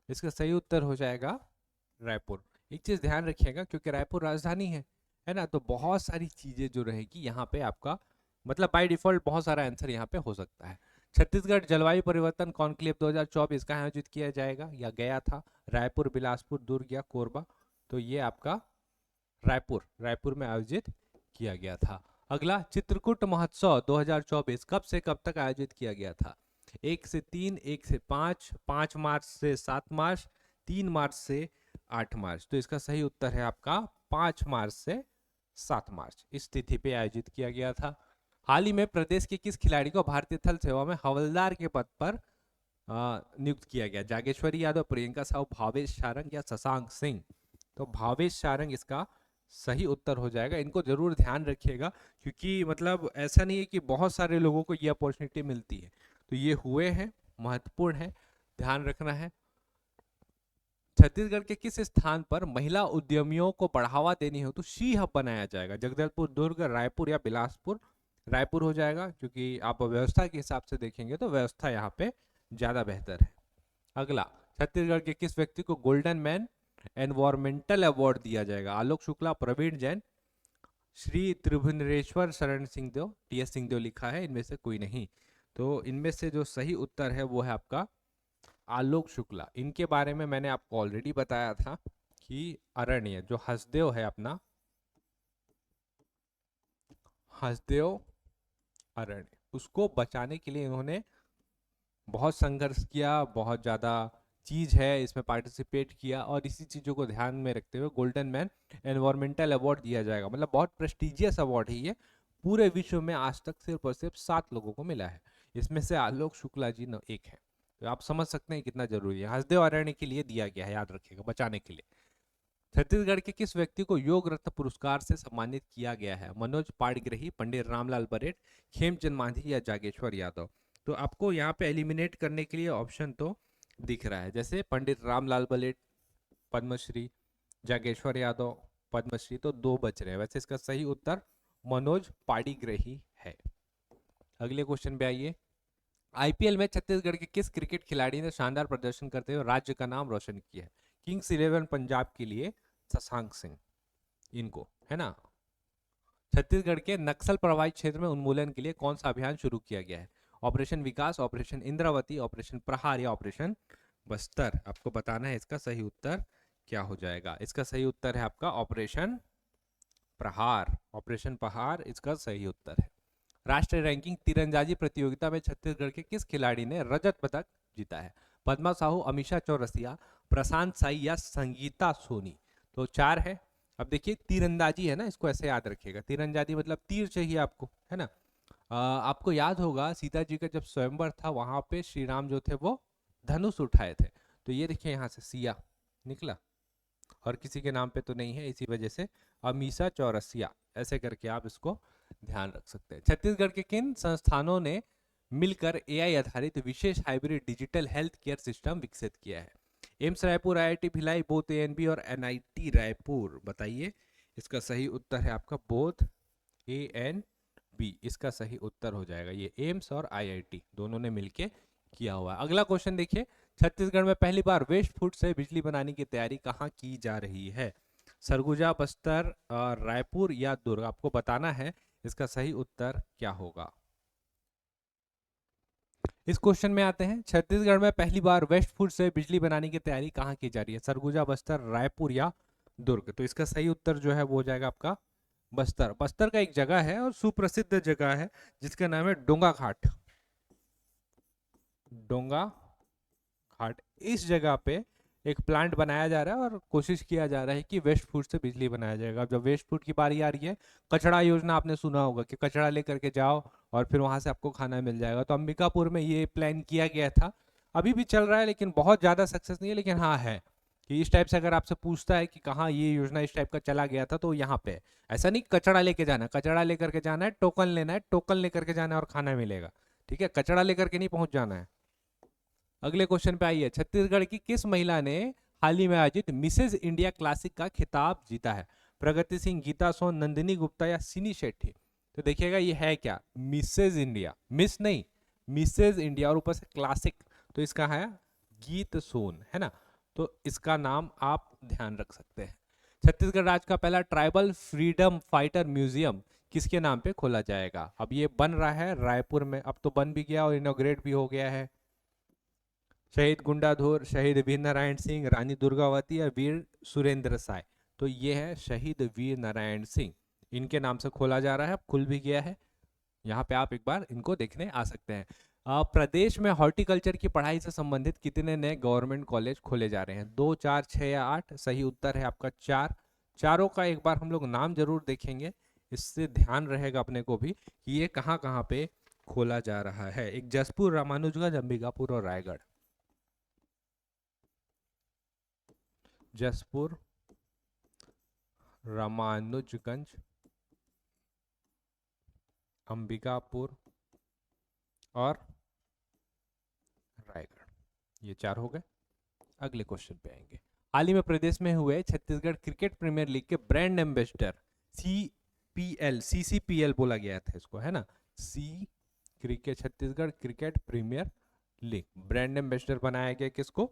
इसका सही उत्तर हो जाएगा रायपुर। एक चीज ध्यान रखिएगा, क्योंकि रायपुर राजधानी है ना, तो बहुत सारी चीजें जो रहेगी यहाँ पे आपका, मतलब बाय डिफॉल्ट बहुत सारा आंसर यहाँ पे हो सकता है। छत्तीसगढ़ जलवायु परिवर्तन कॉन्क्लेव 2024 का आयोजित किया जाएगा या गया था? रायपुर, बिलासपुर, दुर्ग या कोरबा? तो ये आपका रायपुर, रायपुर में आयोजित किया गया था। अगला, चित्रकूट महोत्सव 2024 कब से कब तक आयोजित किया गया था? 1 से 3, 1 से 5, 5 मार्च से 7 मार्च, 3 मार्च से 8 मार्च? तो इसका सही उत्तर है आपका 5 मार्च से 7 मार्च, इस तिथि पे आयोजित किया गया था। हाल ही में प्रदेश के किस खिलाड़ी को भारतीय थल सेवा में हवलदार के पद पर नियुक्त किया गया? जागेश्वरी यादव, प्रियंका साहू, भावेश सारंग या शशांक सिंह? तो भावेश सारंग इसका सही उत्तर हो जाएगा। इनको जरूर ध्यान रखिएगा, क्योंकि मतलब ऐसा नहीं है कि बहुत सारे लोगों को ये अपॉर्चुनिटी मिलती है, तो ये हुए हैं, महत्वपूर्ण है, ध्यान रखना है। छत्तीसगढ़ के किस स्थान पर महिला उद्यमियों को बढ़ावा देने हेतु शी हब बनाया जाएगा? जगदलपुर, दुर्ग, रायपुर या बिलासपुर? रायपुर हो जाएगा, क्योंकि आप व्यवस्था के हिसाब से देखेंगे तो व्यवस्था यहाँ पे ज्यादा बेहतर है। अगला, छत्तीसगढ़ के किस व्यक्ति को गोल्डन मैन एनवायरमेंटल अवार्ड दिया जाएगा? आलोक शुक्ला, प्रवीण जैन, श्री त्रिभुवनेश्वर शरण सिंहदेव, टी एस सिंहदेव लिखा है, इनमें से कोई नहीं। तो इनमें से जो सही उत्तर है वो है आपका आलोक शुक्ला। इनके बारे में मैंने आपको ऑलरेडी बताया था कि अरण्य जो हसदेव है अपना, हसदेव अरण्य, उसको बचाने के लिए इन्होंने बहुत संघर्ष किया, बहुत ज़्यादा चीज़ है इसमें पार्टिसिपेट किया, और इसी चीज़ों को ध्यान में रखते हुए गोल्डन मैन एनवायरमेंटल अवार्ड दिया जाएगा। मतलब बहुत प्रेस्टिजियस अवार्ड है ये, पूरे विश्व में आज तक सिर्फ और सिर्फ 7 लोगों को मिला है, इसमें से आलोक शुक्ला जी एक है। तो आप समझ सकते हैं कितना जरूरी है, हसदेव अरण्य के लिए दिया गया है, याद रखिएगा, बचाने के लिए। छत्तीसगढ़ के किस व्यक्ति को योग रत्न पुरस्कार से सम्मानित किया गया है? मनोज पाड़ग्राही, पंडित रामलाल बरेट, खेमचंद मांझी या जागेश्वर यादव? तो आपको यहाँ पे एलिमिनेट करने के लिए ऑप्शन तो दिख रहा है, जैसे पंडित रामलाल बरेट पद्मश्री, जागेश्वर यादव पद्मश्री, तो 2 बच रहे हैं। वैसे इसका सही उत्तर मनोज पाड़ीग्राही है। अगले क्वेश्चन पे आइए। आईपीएल में छत्तीसगढ़ के किस क्रिकेट खिलाड़ी ने शानदार प्रदर्शन करते हुए राज्य का नाम रोशन किया है? किंग्स 11 पंजाब के लिए शशांक सिंह, इनको है ना। छत्तीसगढ़ के नक्सल प्रभावित क्षेत्र में उन्मूलन के लिए कौन सा अभियान शुरू किया गया है? ऑपरेशन विकास, ऑपरेशन इंद्रावती, ऑपरेशन प्रहार या ऑपरेशन बस्तर? आपको बताना है इसका सही उत्तर क्या हो जाएगा। इसका सही उत्तर है आपका ऑपरेशन प्रहार। ऑपरेशन प्रहार इसका सही उत्तर है। राष्ट्रीय रैंकिंग तीरंदाजी प्रतियोगिता में छत्तीसगढ़ के किस खिलाड़ी ने रजत पदक जीता है? पद्मा साहू, अमीषा चौरसिया, प्रशांत साई या संगीता सोनी? तो 4 है। अब देखिए तीरंदाजी है ना, इसको ऐसे याद रखिएगा, तीरंदाजी मतलब तीर चाहिए आपको, है ना। आपको याद होगा सीता जी का जब स्वयंवर था, वहां पे श्री राम जो थे वो धनुष उठाए थे। तो ये देखिए यहाँ से सिया निकला, और किसी के नाम पे तो नहीं है, इसी वजह से अमीषा चौरसिया, ऐसे करके आप इसको ध्यान रख सकते हैं। छत्तीसगढ़ के किन संस्थानों ने मिलकर एआई आधारित विशेष hybrid digital health care system विकसित किया है? AIIMS Raipur, IIT Bhilai, both A and B और एनआईटी रायपुर? बताइए इसका सही उत्तर है आपका बोथ एएनबी, इसका सही उत्तर हो जाएगा। ये एम्स और आईआईटी दोनों ने मिलके किया हुआ है। अगला क्वेश्चन देखिए, छत्तीसगढ़ में पहली बार वेस्ट फूड से बिजली बनाने की तैयारी कहाँ की जा रही है? सरगुजा, बस्तर, रायपुर या दुर्ग? आपको बताना है इसका सही उत्तर क्या होगा। इस क्वेश्चन में आते हैं, छत्तीसगढ़ में पहली बार वेस्ट फूड से बिजली बनाने की तैयारी कहाँ की जा रही है? सरगुजा, बस्तर, रायपुर या दुर्ग? तो इसका सही उत्तर जो है वो हो जाएगा आपका बस्तर। बस्तर का एक जगह है और सुप्रसिद्ध जगह है जिसका नाम है डोंगा घाट। डोंगा घाट, इस जगह पे एक प्लांट बनाया जा रहा है और कोशिश किया जा रहा है कि वेस्ट फूड से बिजली बनाया जाएगा। अब जब वेस्ट फूड की बारी आ रही है, कचड़ा योजना आपने सुना होगा कि कचड़ा लेकर के जाओ और फिर वहां से आपको खाना मिल जाएगा। तो अंबिकापुर में ये प्लान किया गया था, अभी भी चल रहा है, लेकिन बहुत ज्यादा सक्सेस नहीं है। लेकिन हाँ है कि इस टाइप से अगर आपसे पूछता है कि कहाँ ये योजना इस टाइप का चला गया था, तो यहाँ पे ऐसा नहीं कचड़ा लेके जाना, कचड़ा लेकर के जाना है, टोकन लेना है, टोकन लेकर के जाना है और खाना मिलेगा, ठीक है, कचड़ा लेकर के नहीं पहुंच जाना है। अगले क्वेश्चन पे आइए, छत्तीसगढ़ की किस महिला ने हाल ही में आयोजित मिसेज इंडिया क्लासिक का खिताब जीता है? प्रगति सिंह, गीता सोन, नंदिनी गुप्ता या सिनी शेट्टी? तो देखिएगा ये है क्या, मिसेज इंडिया, मिस नहीं, मिसेज इंडिया और ऊपर से क्लासिक, तो इसका है गीत सोन, है ना। तो इसका नाम आप ध्यान रख सकते हैं। छत्तीसगढ़ राज्य का पहला ट्राइबल फ्रीडम फाइटर म्यूजियम किसके नाम पे खोला जाएगा? अब ये बन रहा है रायपुर में, अब तो बन भी गया और इनोग्रेट भी हो गया है। शहीद गुंडाधुर, शहीद वीर नारायण सिंह, रानी दुर्गावती या वीर सुरेंद्र साय? तो ये है शहीद वीर नारायण सिंह, इनके नाम से खोला जा रहा है, खुल भी गया है। यहाँ पे आप एक बार इनको देखने आ सकते हैं। प्रदेश में हॉर्टिकल्चर की पढ़ाई से संबंधित कितने नए गवर्नमेंट कॉलेज खोले जा रहे हैं? 2, 4, 6 या 8? सही उत्तर है आपका 4। चारों का एक बार हम लोग नाम जरूर देखेंगे, इससे ध्यान रहेगा अपने को भी कि ये कहाँ कहाँ पे खोला जा रहा है। एक जसपुर, रामानुजगंज, अंबिकापुर और रायगढ़। जसपुर, रामानुजगंज, अंबिकापुर और रायगढ़, ये 4 हो गए। अगले क्वेश्चन पे आएंगे। हाल ही में प्रदेश में हुए छत्तीसगढ़ क्रिकेट प्रीमियर लीग के ब्रांड एम्बेसडर, सीपीएल, सीसीपीएल बोला गया था इसको, है ना, C cricket, Chhattisgarh cricket premier league brand ambassador बनाया गया किसको?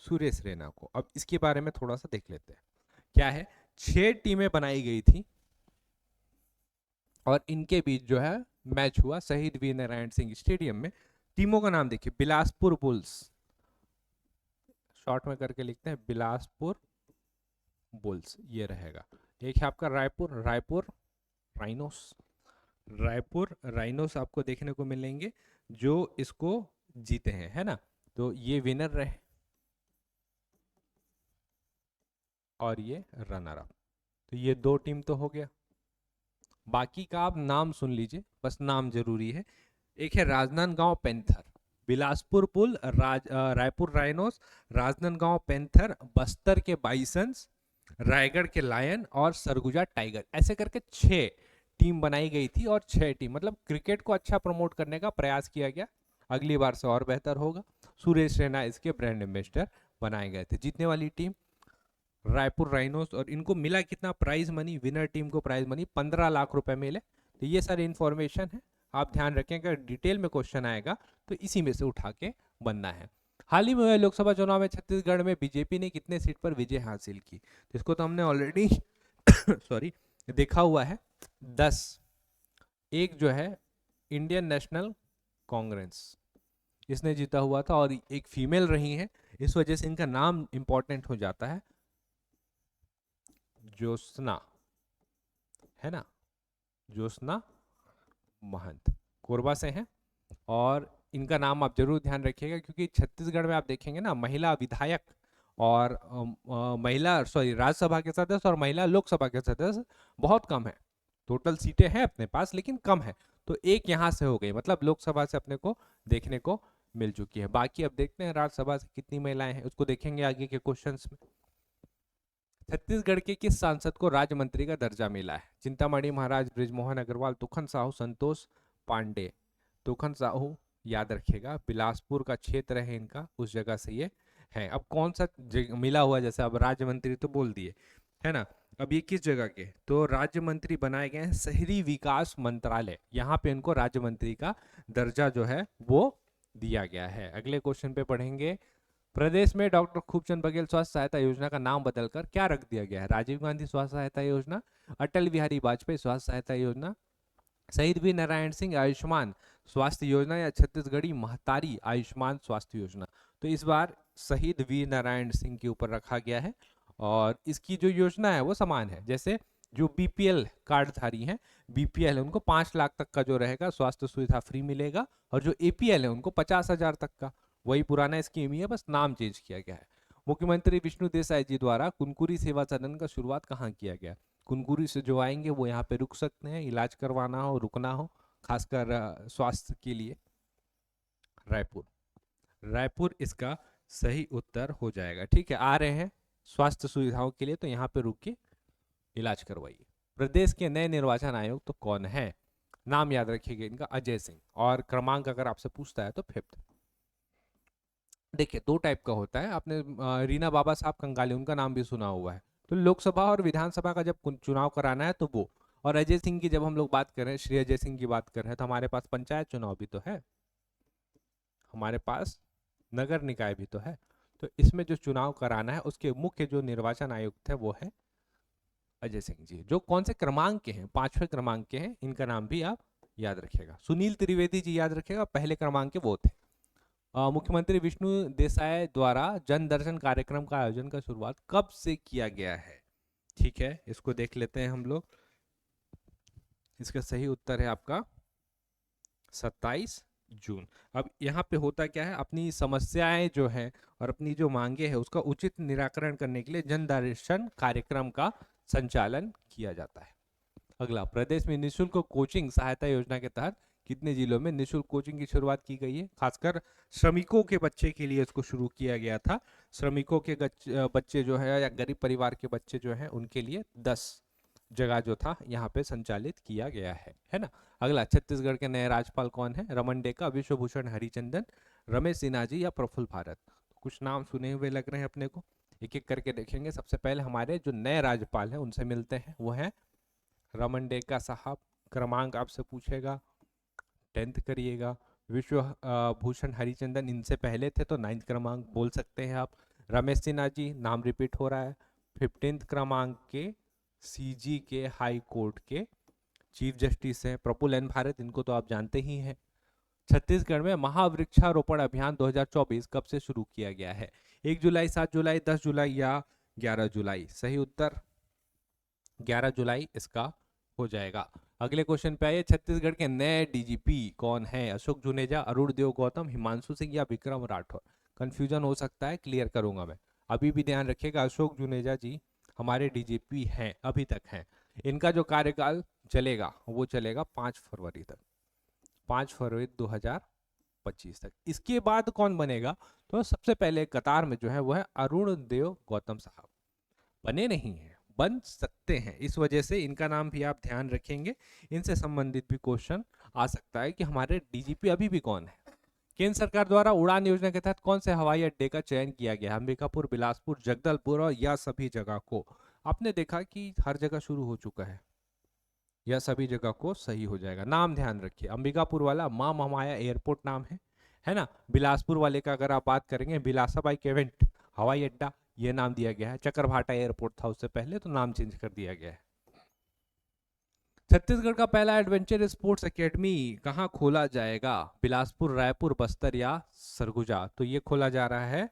सुरेश रैना को। अब इसके बारे में थोड़ा सा देख लेते हैं। क्या है, 6 टीमें बनाई गई थी और इनके बीच जो है मैच हुआ शहीद वीर नारायण सिंह स्टेडियम में। टीमों का नाम देखिए, बिलासपुर बुल्स, शॉर्ट में करके लिखते हैं बिलासपुर बुल्स, ये रहेगा। एक है आपका रायपुर, रायपुर राइनोस, रायपुर राइनोस आपको देखने को मिलेंगे जो इसको जीते हैं, है ना। तो ये विनर रहे और ये रनर अप। तो ये दो टीम तो हो गया। बाकी का आप नाम सुन लीजिए, बस नाम जरूरी है। एक है Rajnandgaon panther, Bilaspur bull, Raipur rhinos, Rajnandgaon panther, Bastar के बाइसंस, रायगढ़ के लायन और सरगुजा टाइगर। ऐसे करके 6 टीम बनाई गई थी और 6 टीम, मतलब क्रिकेट को अच्छा प्रमोट करने का प्रयास किया गया। अगली बार से और बेहतर होगा। सुरेश रैना इसके ब्रांड एम्बेसडर बनाए गए थे। जीतने वाली टीम रायपुर राइनोस, और इनको मिला कितना प्राइज मनी, विनर टीम को प्राइज मनी 15 लाख रुपए मिले। तो ये सारी इंफॉर्मेशन है, आप ध्यान रखें, अगर डिटेल में क्वेश्चन आएगा तो इसी में से उठा के बनना है। हाल ही में हुए लोकसभा चुनाव में छत्तीसगढ़ में बीजेपी ने कितने सीट पर विजय हासिल की? इसको तो हमने ऑलरेडी सॉरी देखा हुआ है, 10। एक जो है इंडियन नेशनल कांग्रेस, इसने जीता हुआ था और एक फीमेल रही है, इस वजह से इनका नाम इंपॉर्टेंट हो जाता है, ज्योत्सना, है ना, ज्योत्सना महंत, कोरबा से हैं। और इनका नाम आप जरूर ध्यान रखिएगा, क्योंकि छत्तीसगढ़ में आप देखेंगे ना, महिला विधायक और महिला राज्यसभा के सदस्य और महिला लोकसभा के सदस्य बहुत कम है। टोटल सीटें हैं अपने पास लेकिन कम है, तो एक यहाँ से हो गई, मतलब लोकसभा से अपने को देखने को मिल चुकी है। बाकी अब देखते हैं राज्यसभा से कितनी महिलाएं हैं, उसको देखेंगे आगे के क्वेश्चंस में। छत्तीसगढ़ के किस सांसद को राज्य मंत्री का दर्जा मिला है? चिंतामणि महाराज, बृजमोहन अग्रवाल, तुखन साहू, संतोष पांडे। तुखन साहू याद रखिएगा, बिलासपुर का क्षेत्र है इनका, उस जगह से ये है। अब कौन सा मिला हुआ, जैसे अब राज्य मंत्री तो बोल दिए, है ना, अब ये किस जगह के? तो राज्य मंत्री बनाए गए हैं शहरी विकास मंत्रालय, यहाँ पे इनको राज्य मंत्री का दर्जा जो है वो दिया गया है। अगले क्वेश्चन पे पढ़ेंगे, प्रदेश में डॉक्टर खूबचंद बघेल स्वास्थ्य सहायता योजना का नाम बदलकर क्या रख दिया गया है? राजीव गांधी स्वास्थ्य सहायता योजना, अटल बिहारी वाजपेयी स्वास्थ्य सहायता योजना, शहीद वीर नारायण सिंह आयुष्मान स्वास्थ्य योजना, या छत्तीसगढ़ी महतारी आयुष्मान स्वास्थ्य योजना। तो इस बार शहीद वीर नारायण सिंह के ऊपर रखा गया है, और इसकी जो योजना है वो समान है, जैसे जो बीपीएल कार्डधारी हैं, बीपीएल है उनको 5 लाख तक का जो रहेगा स्वास्थ्य सुविधा फ्री मिलेगा, और जो एपीएल है उनको 50,000 तक का, वही पुराना स्कीम ही है, बस नाम चेंज किया गया है। मुख्यमंत्री विष्णु देसाई जी द्वारा कुनकुरी सेवा सदन का शुरुआत कहाँ किया गया? कुनकुरी से जो आएंगे वो यहाँ पे रुक सकते हैं, इलाज करवाना हो, रुकना हो, खासकर स्वास्थ्य के लिए। रायपुर, रायपुर इसका सही उत्तर हो जाएगा। ठीक है, आ रहे हैं स्वास्थ्य सुविधाओं के लिए तो यहाँ पे रुक के इलाज करवाइए। प्रदेश के नए निर्वाचन आयोग तो कौन है? नाम याद रखिएगा इनका, अजय सिंह, और क्रमांक अगर आपसे पूछता है तो 5th। देखिए 2 टाइप का होता है, आपने रीना बाबा साहब कंगाली, उनका नाम भी सुना हुआ है, तो लोकसभा और विधानसभा का जब चुनाव कराना है तो वो। और अजय सिंह की जब हम लोग बात कर रहे हैं, श्री अजय सिंह की बात कर रहे हैं, तो हमारे पास पंचायत चुनाव भी तो है, हमारे पास नगर निकाय भी तो है। तो इसमें जो चुनाव कराना है उसके मुख्य जो निर्वाचन आयुक्त है वो है अजय सिंह जी, जो कौन से क्रमांक के हैं? 5वें क्रमांक के हैं, इनका नाम भी आप याद रखिएगा। सुनील त्रिवेदी जी याद रखिएगा, पहले क्रमांक के वो थे। मुख्यमंत्री विष्णु देसाई द्वारा जन दर्शन कार्यक्रम का आयोजन का शुरुआत कब से किया गया है? ठीक है, इसको देख लेते हैं हम लोग। इसका सही उत्तर है आपका 27 जून। अब यहाँ पे होता क्या है, अपनी समस्याएं जो है और अपनी जो मांगे है उसका उचित निराकरण करने के लिए जन दर्शन कार्यक्रम का संचालन किया जाता है। अगला, प्रदेश में निःशुल्क कोचिंग सहायता योजना के तहत कितने जिलों में निःशुल्क कोचिंग की शुरुआत की गई है? खासकर श्रमिकों के बच्चे के लिए इसको शुरू किया गया था। श्रमिकों के बच्चे जो है या गरीब परिवार के बच्चे जो हैं उनके लिए 10 जगह जो था यहाँ पे संचालित किया गया है ना। अगला, छत्तीसगढ़ के नए राज्यपाल कौन है? रमन डेका, विश्वभूषण हरिचंदन, रमेश सिन्हा जी या प्रफुल्ल भारत। कुछ नाम सुने हुए लग रहे हैं अपने को, एक एक करके देखेंगे। सबसे पहले हमारे जो नए राज्यपाल हैं उनसे मिलते हैं, वो है रमन डेका साहब। क्रमांक आपसे पूछेगा, 10th करिएगा। विश्व भूषण हरिचंदन इनसे पहले थे तो 9th क्रमांक बोल सकते हैं आप। रमेश सिन्हा जी, नाम रिपीट हो रहा है, 15th क्रमांक के सीजी के हाई कोर्ट के चीफ जस्टिस हैं प्रफुल्ल एन भारत, इनको तो आप जानते ही हैं। छत्तीसगढ़ में महावृक्षारोपण अभियान 2024 कब से शुरू किया गया है? 1 जुलाई, 7 जुलाई, 10 जुलाई या 11 जुलाई? सही उत्तर 11 जुलाई इसका हो जाएगा। अगले क्वेश्चन पे आइए, छत्तीसगढ़ के नए डीजीपी कौन है? अशोक जुनेजा, अरुण देव गौतम, हिमांशु सिंह या विक्रम राठौर? कंफ्यूजन हो सकता है, क्लियर करूंगा मैं। अभी भी ध्यान रखिएगा, अशोक जुनेजा जी हमारे डीजीपी हैं, अभी तक हैं। इनका जो कार्यकाल चलेगा वो चलेगा 5 फरवरी तक, 5 फरवरी 2025 तक। इसके बाद कौन बनेगा? तो सबसे पहले कतार में जो है वो है अरुण देव गौतम साहब। बने नहीं है, बन सकते हैं, इस वजह से इनका नाम भी आप ध्यान रखेंगे। इनसे संबंधित भी क्वेश्चन आ सकता है कि हमारे डीजीपी अभी भी कौन है। केंद्र सरकार द्वारा उड़ान योजना के तहत कौन से हवाई अड्डे का चयन किया गया? अंबिकापुर, बिलासपुर, जगदलपुर और या सभी जगह को? आपने देखा कि हर जगह शुरू हो चुका है, या सभी जगह को सही हो जाएगा। नाम ध्यान रखिए, अंबिकापुर वाला मां महामाया एयरपोर्ट नाम है ना। बिलासपुर वाले का अगर आप बात करेंगे, बिलासाबाई केवेंट हवाई अड्डा, ये नाम दिया गया है। चकरभाटा एयरपोर्ट था उससे पहले, तो नाम चेंज कर दिया गया है। छत्तीसगढ़ का पहला एडवेंचर स्पोर्ट्स एकेडमी कहाँ खोला जाएगा? बिलासपुर, रायपुर, बस्तर या सरगुजा? तो ये खोला जा रहा है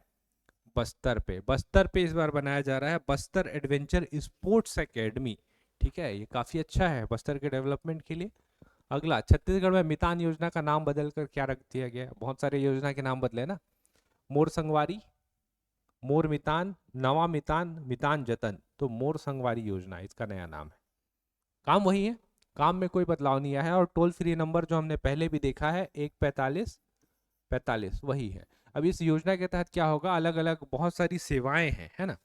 बस्तर पे। बस्तर पे इस बार बनाया जा रहा है बस्तर एडवेंचर स्पोर्ट्स एकेडमी। ठीक है, ये काफी अच्छा है बस्तर के डेवलपमेंट के लिए। अगला, छत्तीसगढ़ में मितान योजना का नाम बदलकर क्या रख दिया गया? बहुत सारे योजना के नाम बदले ना। मोर संगवारी, मोर मितान, नवा मितान, मितान जतन। तो मोर संगवारी योजना इसका नया नाम है। काम वही है, काम में कोई बदलाव नहीं आया है। और टोल फ्री नंबर जो हमने पहले भी देखा है 14545 वही है। अब इस योजना के तहत क्या होगा, अलग अलग बहुत सारी सेवाएं हैं, है ना।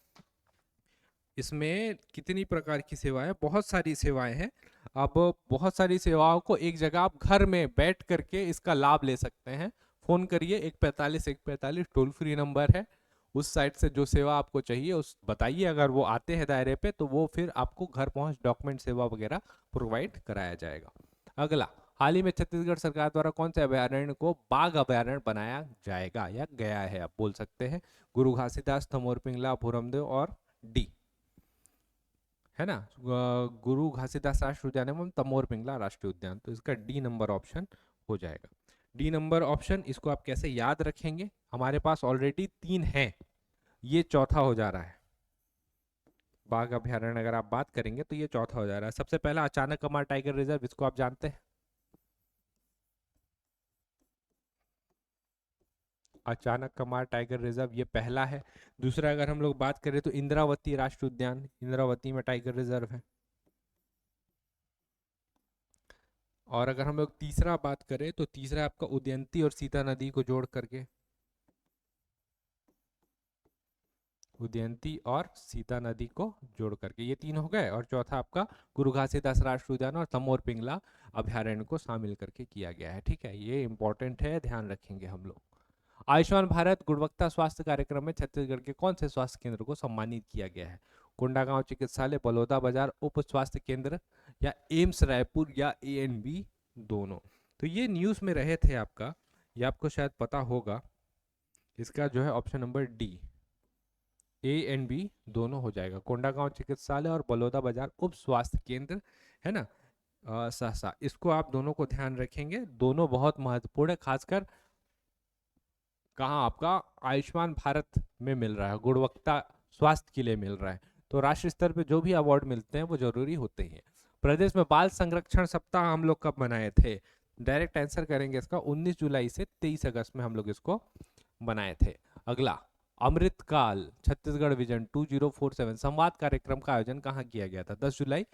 इसमें कितनी प्रकार की सेवाएं? बहुत सारी सेवाएं हैं। अब बहुत सारी सेवाओं को एक जगह आप घर में बैठ करके इसका लाभ ले सकते हैं। फोन करिए, 145 टोल फ्री नंबर है। उस साइट से जो सेवा आपको चाहिए उस बताइए, अगर वो आते हैं दायरे पे तो वो फिर आपको घर पहुंच डॉक्यूमेंट सेवा वगैरह प्रोवाइड कराया जाएगा। अगला, हाल ही में छत्तीसगढ़ सरकार द्वारा कौन से अभयारण्य को बाघ अभयारण्य बनाया जाएगा या गया है, आप बोल सकते हैं? गुरु घासीदास, तमोर पिंगला, भूरमदेव और डी, है ना। गुरु घासीदास राष्ट्रीय उद्यान एवं तमोर पिंगला राष्ट्रीय उद्यान। तो इसका डी नंबर ऑप्शन हो जाएगा। डी नंबर ऑप्शन, इसको आप कैसे याद रखेंगे? हमारे पास ऑलरेडी 3 हैं, ये चौथा हो जा रहा है। बाघ अभयारण्य अगर आप बात करेंगे तो ये चौथा हो जा रहा है। सबसे पहला अचानक कमार टाइगर रिजर्व, इसको आप जानते हैं? अचानक कमार टाइगर रिजर्व ये पहला है। दूसरा अगर हम लोग बात करें तो इंद्रावती राष्ट्रीय उद्यान, इंद्रावती में टाइगर रिजर्व है। और अगर हम लोग तीसरा बात करें तो तीसरा आपका उदयंती और सीता नदी को जोड़ करके, उदयंती और सीता नदी को जोड़ करके, ये 3 हो गए। और चौथा आपका गुरु घासीदास राष्ट्रीय उद्यान और तमोर पिंगला अभयारण्य को शामिल करके किया गया है। ठीक है, ये इंपॉर्टेंट है, ध्यान रखेंगे हम लोग। आयुष्मान भारत गुणवत्ता स्वास्थ्य कार्यक्रम में छत्तीसगढ़ के कौन से स्वास्थ्य केंद्र को सम्मानित किया गया है? कोंडागांव चिकित्सालय, बलौदा बाजार उप स्वास्थ्य केंद्र या एम्स रायपुर या ANB दोनों? तो ये न्यूज में रहे थे आपका, ये आपको शायद पता होगा। इसका जो है ऑप्शन नंबर डी, ANB दोनों हो जाएगा। कोंडागांव चिकित्सालय और बलौदा बाजार उप स्वास्थ्य केंद्र, है ना। सहसा, इसको आप दोनों को ध्यान रखेंगे, दोनों बहुत महत्वपूर्ण है। खासकर कहाँ आपका आयुष्मान भारत में मिल रहा है, गुणवत्ता स्वास्थ्य के लिए मिल रहा है। तो राष्ट्रीय स्तर पे जो भी अवार्ड मिलते हैं वो जरूरी होते ही हैं। प्रदेश में बाल संरक्षण सप्ताह हम लोग कब मनाए थे? डायरेक्ट आंसर करेंगे इसका, 19 जुलाई से 23 अगस्त में हम लोग इसको बनाए थे। अगला, अमृतकाल छत्तीसगढ़ विजन 2047 संवाद कार्यक्रम का आयोजन कहाँ किया गया था? 10 जुलाई,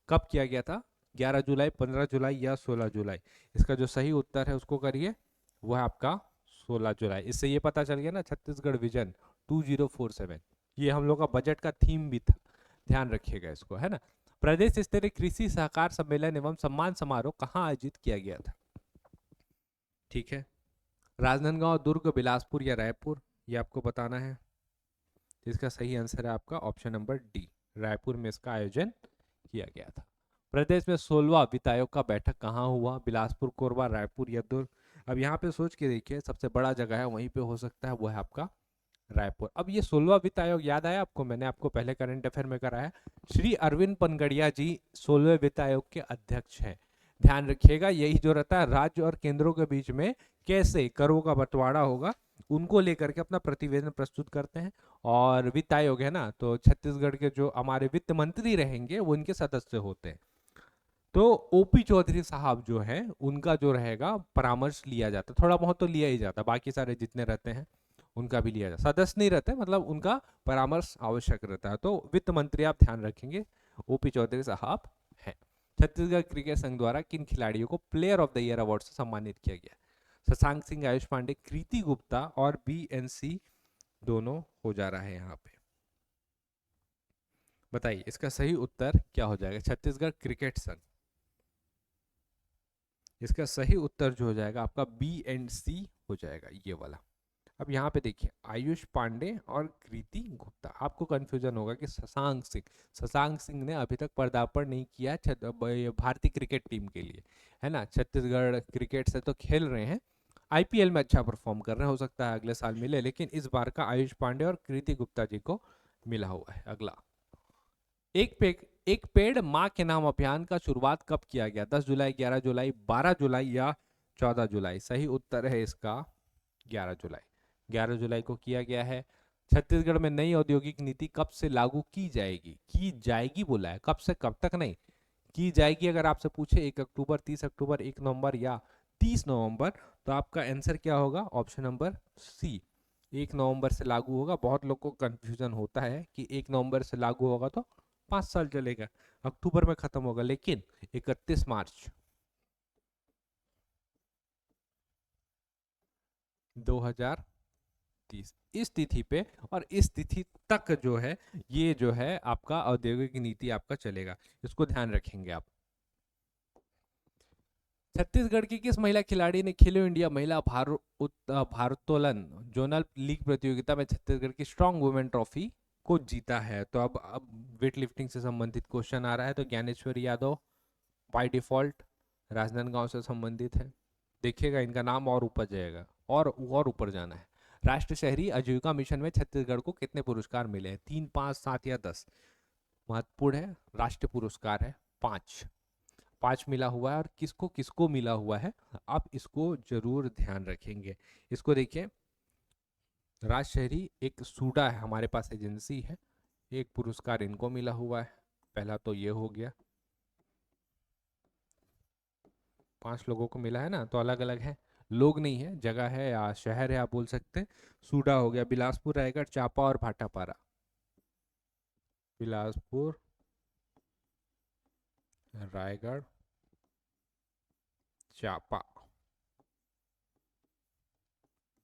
कब किया गया था? 11 जुलाई, 15 जुलाई या 16 जुलाई? इसका जो सही उत्तर है उसको करिए, वो है आपका 16 जुलाई। इससे ये पता चल गया ना, छत्तीसगढ़ विजन 2047 ये हम लोग का बजट का थीम भी था, ध्यान रखिएगा इसको, है ना। प्रदेश स्तरीय कृषि सहकार सम्मेलन एवं सम्मान समारोह कहाँ आयोजित किया गया था? ठीक है, राजनांदगांव, दुर्ग, बिलासपुर या रायपुर, ये आपको बताना है। इसका सही आंसर है आपका ऑप्शन नंबर डी, रायपुर में इसका आयोजन किया गया था। प्रदेश में 16वां वित्त आयोग का बैठक कहाँ हुआ? बिलासपुर, कोरबा, रायपुर या दुर्ग? अब यहाँ पे सोच के देखिए, सबसे बड़ा जगह है वहीं पे हो सकता है, वो है आपका रायपुर। अब ये 16वां वित्त आयोग याद आया आपको, मैंने आपको पहले करंट अफेयर में कराया। श्री अरविंद पनगड़िया जी 16वें वित्त आयोग के अध्यक्ष हैं। ध्यान रखिएगा, यही जो रहता है राज्य और केंद्रों के बीच में कैसे करों का बंटवारा होगा, उनको लेकर के अपना प्रतिवेदन प्रस्तुत करते हैं। और वित्त आयोग है ना, तो छत्तीसगढ़ के जो हमारे वित्त मंत्री रहेंगे वो इनके सदस्य होते हैं। तो ओपी चौधरी साहब जो हैं उनका जो रहेगा परामर्श लिया जाता है, थोड़ा बहुत तो लिया ही जाता है, बाकी सारे जितने रहते हैं उनका भी लिया जाता है, सदस्य नहीं रहते, मतलब उनका परामर्श आवश्यक रहता है। तो वित्त मंत्री आप ध्यान रखेंगे ओपी चौधरी साहब हैं। छत्तीसगढ़ क्रिकेट संघ द्वारा किन खिलाड़ियों को player of the year award से सम्मानित किया गया? शशांक सिंह, आयुष पांडे, कृति गुप्ता और BNC दोनों हो जा रहा है यहाँ पे। बताइए इसका सही उत्तर क्या हो जाएगा? छत्तीसगढ़ क्रिकेट संघ, इसका सही उत्तर जो हो जाएगा आपका BNC हो जाएगा, ये वाला। अब यहाँ पे देखिए आयुष पांडे और कृति गुप्ता, आपको कंफ्यूजन होगा कि शशांक सिंह ने अभी तक पदार्पण नहीं किया भारतीय क्रिकेट टीम के लिए, है ना। छत्तीसगढ़ क्रिकेट से तो खेल रहे हैं, IPL में अच्छा परफॉर्म कर रहे हैं, हो सकता है अगले साल मिले, लेकिन इस बार का आयुष पांडे और कृति गुप्ता जी को मिला हुआ है। अगला, एक पेड़ माँ के नाम अभियान का शुरुआत कब किया गया? 10 जुलाई, 11 जुलाई, 12 जुलाई या 14 जुलाई? सही उत्तर है इसका 11 जुलाई। 11 जुलाई को किया गया है। छत्तीसगढ़ में नई औद्योगिक नीति कब से लागू की जाएगी? की जाएगी बोला है, कब से कब तक नहीं, की जाएगी। अगर आपसे पूछे 1 अक्टूबर, 30 अक्टूबर, 1 नवंबर या 30 नवंबर, तो आपका आंसर क्या होगा? ऑप्शन नंबर सी, 1 नवंबर से लागू होगा। बहुत लोग को कंफ्यूजन होता है कि 1 नवंबर से लागू होगा तो 5 साल चलेगा, अक्टूबर में खत्म होगा, लेकिन 31 मार्च 2030 इस तिथि पे और इस तिथि तक जो है ये जो है आपका औद्योगिक नीति आपका चलेगा, इसको ध्यान रखेंगे आप। छत्तीसगढ़ की किस महिला खिलाड़ी ने खेलो इंडिया महिला भारोत्तोलन जोनल लीग प्रतियोगिता में छत्तीसगढ़ की स्ट्रॉन्ग वुमेन ट्रॉफी को जीता है? तो अब वेट लिफ्टिंग से संबंधित क्वेश्चन आ रहा है, तो ज्ञानेश्वरी यादव बाय डिफॉल्ट राजनांदगांव से संबंधित है। देखिएगा इनका नाम और ऊपर जाएगा और ऊपर जाना है। राष्ट्रीय शहरी आजीविका मिशन में छत्तीसगढ़ को कितने पुरस्कार मिले हैं? 3, 5, 7 या 10? महत्वपूर्ण है, राष्ट्रीय पुरस्कार है 5 मिला हुआ है। और किसको किसको मिला हुआ है आप इसको जरूर ध्यान रखेंगे। इसको देखिए, राष्ट्र शहरी एक सूडा है हमारे पास, एजेंसी है, एक पुरस्कार इनको मिला हुआ है। पहला तो ये हो गया, 5 लोगों को मिला है ना, तो अलग अलग है, लोग नहीं है, जगह है या शहर है आप बोल सकते हैं। सूडा हो गया, बिलासपुर, रायगढ़, चांपा और भाटापारा। बिलासपुर, रायगढ़, चांपा,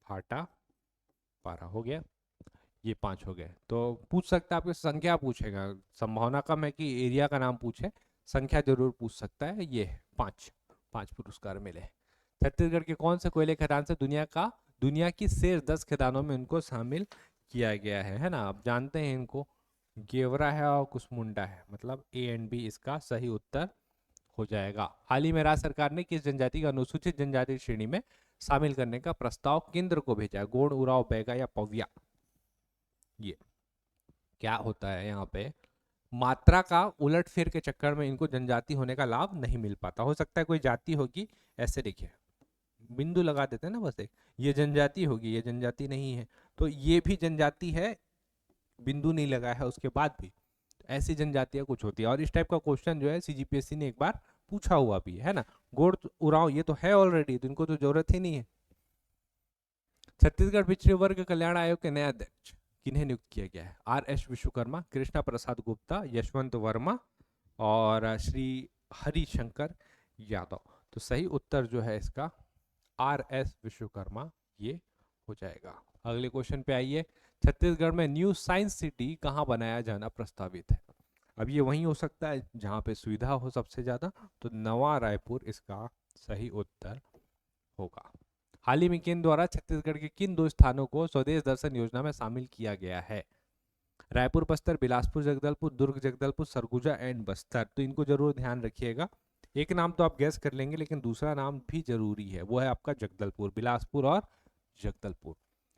भाटापारा हो गया, ये 5 हो गए। तो पूछ सकता है, आपकी संख्या पूछेगा, संभावना कम है कि एरिया का नाम पूछे, संख्या जरूर पूछ सकता है। ये 5 पुरस्कार मिले। छत्तीसगढ़ के कौन से कोयले खदान से दुनिया की शेष 10 खदानों में उनको शामिल किया गया है ना। आप जानते हैं इनको, गेवरा है और कुसमुंडा है, मतलब A एंड B इसका सही उत्तर हो जाएगा। हाल ही में राज्य सरकार ने किस जनजाति का अनुसूचित जनजाति श्रेणी में शामिल करने का प्रस्ताव केंद्र को भेजा है? गोंड, उराव, बैगा या पविया? ये क्या होता है यहाँ पे, मात्रा का उलटफेर के चक्कर में इनको जनजाति होने का लाभ नहीं मिल पाता। हो सकता है कोई जाति होगी, ऐसे देखिए बिंदु लगा देते हैं ना बस एक, ये जनजाति होगी, ये जनजाति नहीं है, तो ये भी जनजाति है, बिंदु नहीं लगा है उसके बाद भी, ऐसी जनजातियां कुछ होती है। और इस टाइप का क्वेश्चन जो है CGPSC ने एक बार पूछा हुआ भी है ना। गोड़ उराव ये तो है ऑलरेडी, तो इनको तो जरूरत ही नहीं है। छत्तीसगढ़ पिछड़े वर्ग कल्याण आयोग के नए अध्यक्ष किन्हें नियुक्त किया गया है? RS विश्वकर्मा, कृष्णा प्रसाद गुप्ता, यशवंत वर्मा और श्री हरिशंकर यादव। तो सही उत्तर जो है इसका RS विश्वकर्मा ये हो जाएगा। अगले क्वेश्चन पे आइए, छत्तीसगढ़ में न्यू साइंस सिटी कहाँ बनाया जाना प्रस्तावित है? अब ये वहीं हो सकता है जहाँ पे सुविधा हो सबसे ज्यादा, तो नवा रायपुर इसका सही उत्तर होगा। हाल ही में केंद्र द्वारा छत्तीसगढ़ के किन 2 स्थानों को स्वदेश दर्शन योजना में शामिल किया गया है? रायपुर, बस्तर, बिलासपुर, जगदलपुर, दुर्ग, जगदलपुर, सरगुजा एंड बस्तर। तो इनको जरूर ध्यान रखिएगा। एक नाम तो आप गैस कर लेंगे, लेकिन दूसरा नाम भी जरूरी है, वो है आपका जगदलपुर, बिलासपुर और जगदलपुर।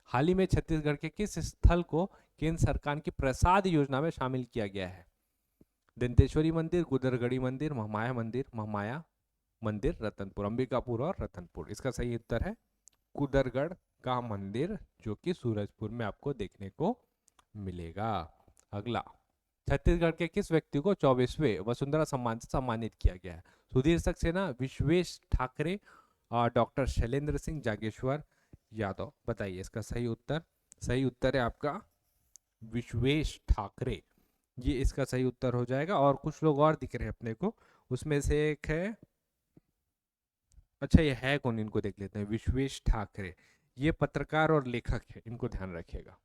हाल ही में छत्तीसगढ़ के किस स्थल को केंद्र सरकार की प्रसाद योजना में शामिल किया गया है? दंतेश्वरी मंदिर, गुदरगढ़ी मंदिर, महामाया मंदिर, रतनपुर, अंबिकापुर और रतनपुर। इसका सही उत्तर है कुदरगढ़ का मंदिर, जो कि सूरजपुर में आपको देखने को मिलेगा। अगला, छत्तीसगढ़ के किस व्यक्ति को 24वें वसुंधरा सम्मान से सम्मानित किया गया है? सुधीर सक्सेना, विश्वेश ठाकरे और डॉक्टर शैलेंद्र सिंह, जागेश्वर यादव। बताइए इसका सही उत्तर। सही उत्तर है आपका विश्वेश ठाकरे, ये इसका सही उत्तर हो जाएगा। और कुछ लोग और दिख रहे हैं अपने को, उसमें से एक है, अच्छा ये है कौन, इनको देख लेते हैं। विश्वेश ठाकरे ये पत्रकार और लेखक है, इनको ध्यान रखिएगा।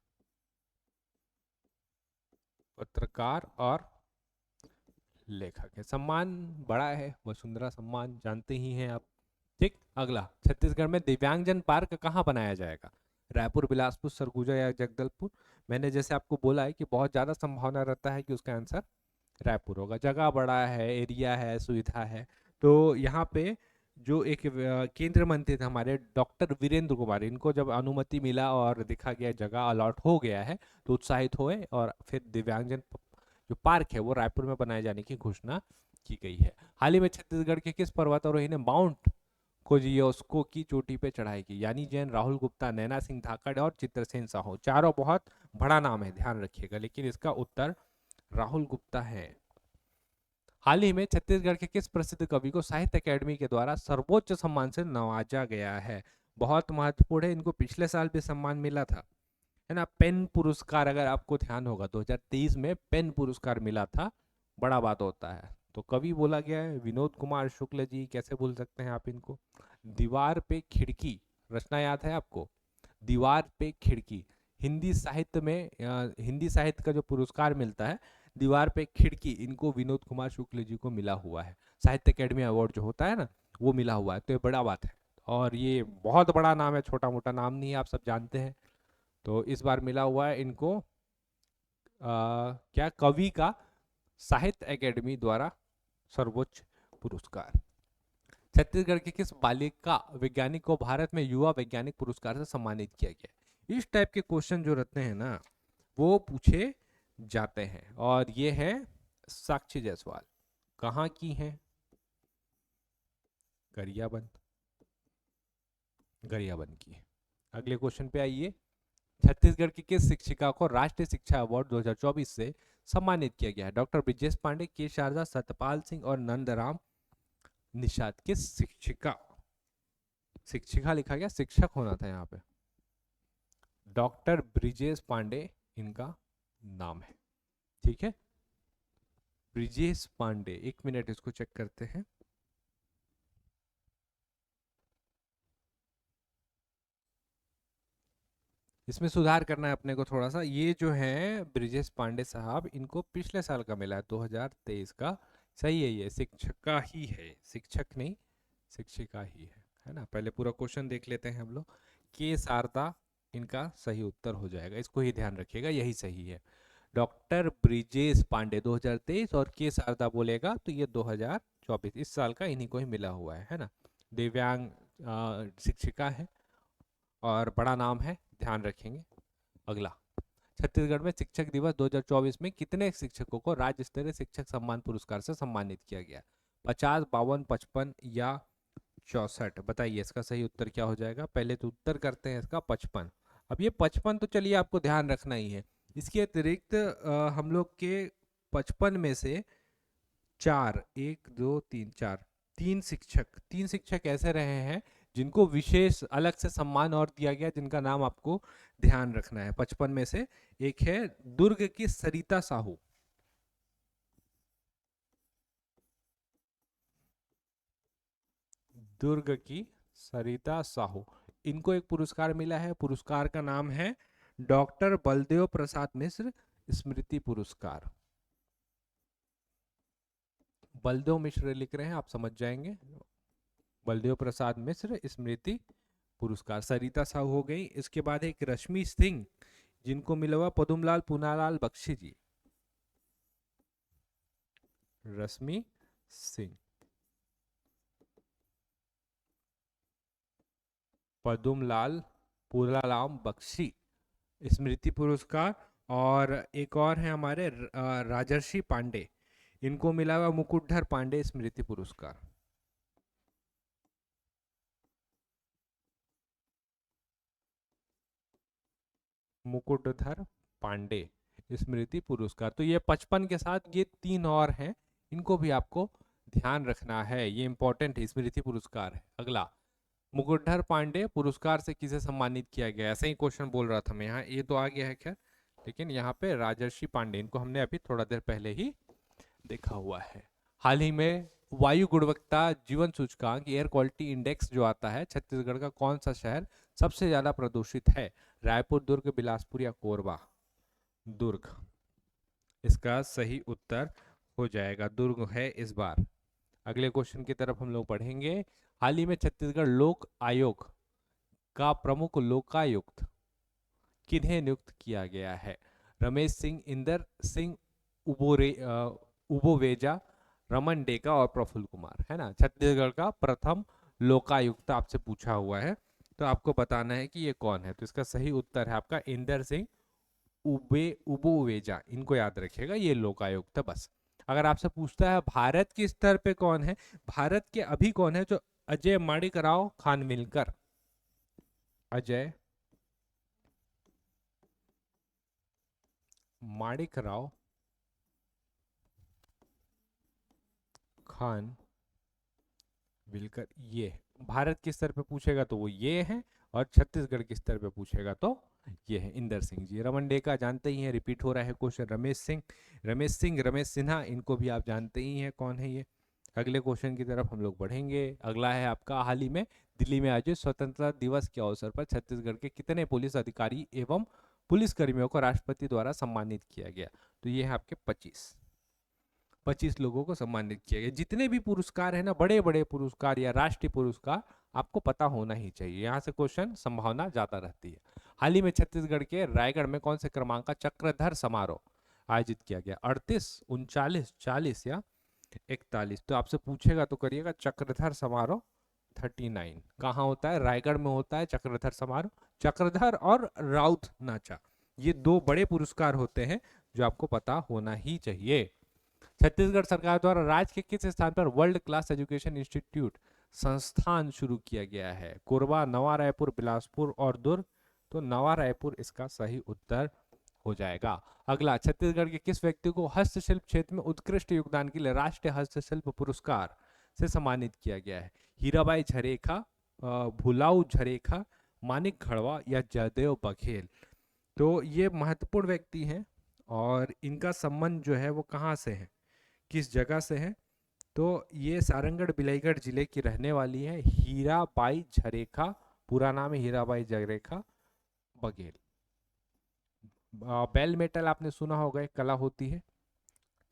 पत्रकार और लेखक है। सम्मान बड़ा है, वसुंधरा सम्मान जानते ही हैं आप। ठीक, अगला, छत्तीसगढ़ में दिव्यांगजन पार्क कहाँ बनाया जाएगा? रायपुर, बिलासपुर, सरगुजा या जगदलपुर? मैंने जैसे आपको बोला है कि बहुत ज्यादा संभावना रहता है कि उसका आंसर रायपुर होगा। जगह बड़ा है, एरिया है, सुविधा है। तो यहाँ पे जो एक केंद्रीय मंत्री थे हमारे डॉक्टर वीरेंद्र कुमार, इनको जब अनुमति मिला और देखा गया जगह अलॉट हो गया है, तो उत्साहित हुए और फिर दिव्यांगजन जो पार्क है वो रायपुर में बनाए जाने की घोषणा की गई है। हाल ही में छत्तीसगढ़ के किस पर्वतारोही ने माउंट कोजियोस्को की चोटी पे चढ़ाई की? यानी जैन, राहुल गुप्ता, नैना सिंह धाकड़ और चित्रसेन साहू। चारों बहुत बड़ा नाम है, ध्यान रखिएगा, लेकिन इसका उत्तर राहुल गुप्ता है। हाल ही में छत्तीसगढ़ के किस प्रसिद्ध कवि को साहित्य अकेडमी के द्वारा सर्वोच्च सम्मान से नवाजा गया है? बहुत महत्वपूर्ण है, इनको पिछले साल भी सम्मान मिला था, है ना। पेन पुरस्कार, अगर आपको ध्यान होगा 2023 में पेन पुरस्कार मिला था, बड़ा बात होता है। तो कवि बोला गया है विनोद कुमार शुक्ल जी, कैसे भूल सकते हैं आप इनको। दीवार पे खिड़की रचना याद है आपको? दीवार पे खिड़की हिंदी साहित्य में हिंदी साहित्य का जो पुरस्कार मिलता है, दीवार पे खिड़की, इनको विनोद कुमार शुक्ल जी को मिला हुआ है। साहित्य अकेडमी अवार्ड जो होता है ना, वो मिला हुआ है, तो ये बड़ा बात है। और ये बहुत बड़ा नाम है, छोटा मोटा नाम नहीं है, आप सब जानते हैं। तो इस बार मिला हुआ है इनको क्या, कवि का साहित्य अकेडमी द्वारा सर्वोच्च पुरस्कार। छत्तीसगढ़ के किस बालिका वैज्ञानिक को भारत में युवा वैज्ञानिक पुरस्कार से सम्मानित किया गया? इस टाइप के क्वेश्चन जो रहते हैं ना, वो पूछे जाते हैं। और ये है साक्षी जायसवाल, कहाँ की हैं? गरियाबंद, गरियाबंद की। अगले क्वेश्चन पे आइए। छत्तीसगढ़ की किस शिक्षिका को राष्ट्रीय शिक्षा अवार्ड 2024 से सम्मानित किया गया है? डॉक्टर ब्रिजेश पांडे, के शारदा, सत्यपाल सिंह और नंदराम निषाद। किस शिक्षिका, शिक्षिका लिखा गया, शिक्षक होना था यहाँ पे। डॉक्टर ब्रिजेश पांडे इनका नाम है, ठीक है। ब्रिजेश पांडे, एक मिनट इसको चेक करते हैं। इसमें सुधार करना है अपने को थोड़ा सा। ये जो है ब्रिजेश पांडे साहब, इनको पिछले साल का मिला है, 2023 का। सही है, ये शिक्षिका ही है, शिक्षक नहीं, शिक्षिका ही है ना। पहले पूरा क्वेश्चन देख लेते हैं हम लोग। के शारदा इनका सही उत्तर हो जाएगा, इसको ही ध्यान रखिएगा, यही सही है। डॉक्टर ब्रिजेश पांडे 2023 और के शारदा बोलेगा तो ये 2024, इस साल का इन्हीं को ही मिला हुआ है ना। दिव्यांग शिक्षिका है और बड़ा नाम है, ध्यान रखेंगे। अगला, छत्तीसगढ़ में शिक्षक दिवस 2024 में कितने शिक्षकों को राज्य स्तरीय शिक्षक सम्मान पुरस्कार से सम्मानित किया गया? 50, 52, 55 या 64? बताइए इसका सही उत्तर क्या हो जाएगा। पहले तो उत्तर करते हैं इसका 55। अब ये 55 तो चलिए आपको ध्यान रखना ही है। इसके अतिरिक्त हम लोग के 55 में से चार, एक दो तीन चार, तीन शिक्षक ऐसे रहे हैं जिनको विशेष अलग से सम्मान और दिया गया, जिनका नाम आपको ध्यान रखना है। 55 में से एक है दुर्ग की सरिता साहू, दुर्ग की सरिता साहू, इनको एक पुरस्कार मिला है। पुरस्कार का नाम है डॉक्टर बलदेव प्रसाद मिश्र स्मृति पुरस्कार। बलदेव मिश्र लिख रहे हैं, आप समझ जाएंगे। बलदेव प्रसाद मिश्र स्मृति पुरस्कार, सरिता साहू हो गई। इसके बाद एक रश्मि सिंह, जिनको मिला हुआ पदुमलाल पूनालाल बख्शी जी, रश्मि सिंह, पदुमलाल फूलाराम बख्शी स्मृति पुरस्कार। और एक और है हमारे राजर्षि पांडे, इनको मिला हुआ मुकुटधर पांडे स्मृति पुरस्कार। मुकुटधर पांडे स्मृति पुरस्कार। तो ये 55 के साथ ये 3 और हैं, इनको भी आपको ध्यान रखना है, ये इंपॉर्टेंट है, स्मृति पुरस्कार है। अगला, मुकुटधर पांडे पुरस्कार से किसे सम्मानित किया गया? ऐसा ही क्वेश्चन बोल रहा था मैं, यहाँ ये तो आ गया है खैर, लेकिन यहाँ पे राजर्षि पांडे, इनको हमने अभी थोड़ा देर पहले ही देखा हुआ है। हाल ही में वायु गुणवत्ता जीवन सूचकांक एयर क्वालिटी इंडेक्स जो आता है, छत्तीसगढ़ का कौन सा शहर सबसे ज्यादा प्रदूषित है? रायपुर, दुर्ग, बिलासपुर या कोरबा? दुर्ग इसका सही उत्तर हो जाएगा, दुर्ग है इस बार। अगले क्वेश्चन की तरफ हम लोग पढ़ेंगे। हाल ही में छत्तीसगढ़ लोक आयोग का प्रमुख लोकायुक्त किन्हें नियुक्त किया गया है? रमेश सिंह, इंदर सिंह उबोवेजा, रमन डेका और प्रफुल्ल कुमार, है ना। छत्तीसगढ़ का प्रथम लोकायुक्त आपसे पूछा हुआ है, तो आपको बताना है कि ये कौन है। तो इसका सही उत्तर है आपका इंदर सिंह उबोवेजा, इनको याद रखिएगा, ये लोकायुक्त है बस। अगर आपसे पूछता है भारत के स्तर पे कौन है, भारत के अभी कौन है? जो अजय माणिक राव खानविलकर, अजय माणिक राव खान विलकर, ये भारत के स्तर पे पूछेगा तो वो ये है, और छत्तीसगढ़ के स्तर पे पूछेगा तो ये है इंदर सिंह जी। रमन डेका जानते ही हैं, रिपीट हो रहा है क्वेश्चन। रमेश सिन्हा, इनको भी आप जानते ही हैं कौन है ये। अगले क्वेश्चन की तरफ हम लोग बढ़ेंगे। अगला है आपका, हाल ही में दिल्ली में आयोजित स्वतंत्रता दिवस के अवसर पर छत्तीसगढ़ के कितने पुलिस अधिकारी एवं पुलिस कर्मियों को राष्ट्रपति द्वारा सम्मानित किया गया? तो ये है आपके 25 लोगों को सम्मानित किया गया। जितने भी पुरस्कार है ना, बड़े बड़े पुरस्कार या राष्ट्रीय पुरस्कार, आपको पता होना ही चाहिए, यहाँ से क्वेश्चन संभावना ज्यादा रहती है। हाल ही में छत्तीसगढ़ के रायगढ़ में कौन से क्रमांक का चक्रधर समारोह आयोजित किया गया? 38, 39, 40 या 41? तो आपसे पूछेगा तो करिएगा चक्रधर समारोह 39। कहाँ होता है? रायगढ़ में होता है चक्रधर समारोह। चक्रधर और राउत नाचा, ये 2 बड़े पुरस्कार होते हैं जो आपको पता होना ही चाहिए। छत्तीसगढ़ सरकार द्वारा राज्य के किस स्थान पर वर्ल्ड क्लास एजुकेशन इंस्टीट्यूट संस्थान शुरू किया गया है? कोरबा, नवा रायपुर, बिलासपुर और दुर्ग? तो नवा रायपुर इसका सही उत्तर हो जाएगा। अगला, छत्तीसगढ़ के किस व्यक्ति को हस्तशिल्प क्षेत्र में उत्कृष्ट योगदान के लिए राष्ट्रीय हस्तशिल्प पुरस्कार से सम्मानित किया गया है? हीराबाई झरेखा, भुलाऊ झरेखा, मानिक खड़वा या जयदेव बघेल? तो ये महत्वपूर्ण व्यक्ति हैं, और इनका संबंध जो है वो कहाँ से है, किस जगह से है? तो ये सारंगढ़ बिलाईगढ़ जिले की रहने वाली है, हीराबाई झरेखा, पूरा नाम है हीराबाई झरेखा बघेल। बेल मेटल आपने सुना होगा, एक कला होती है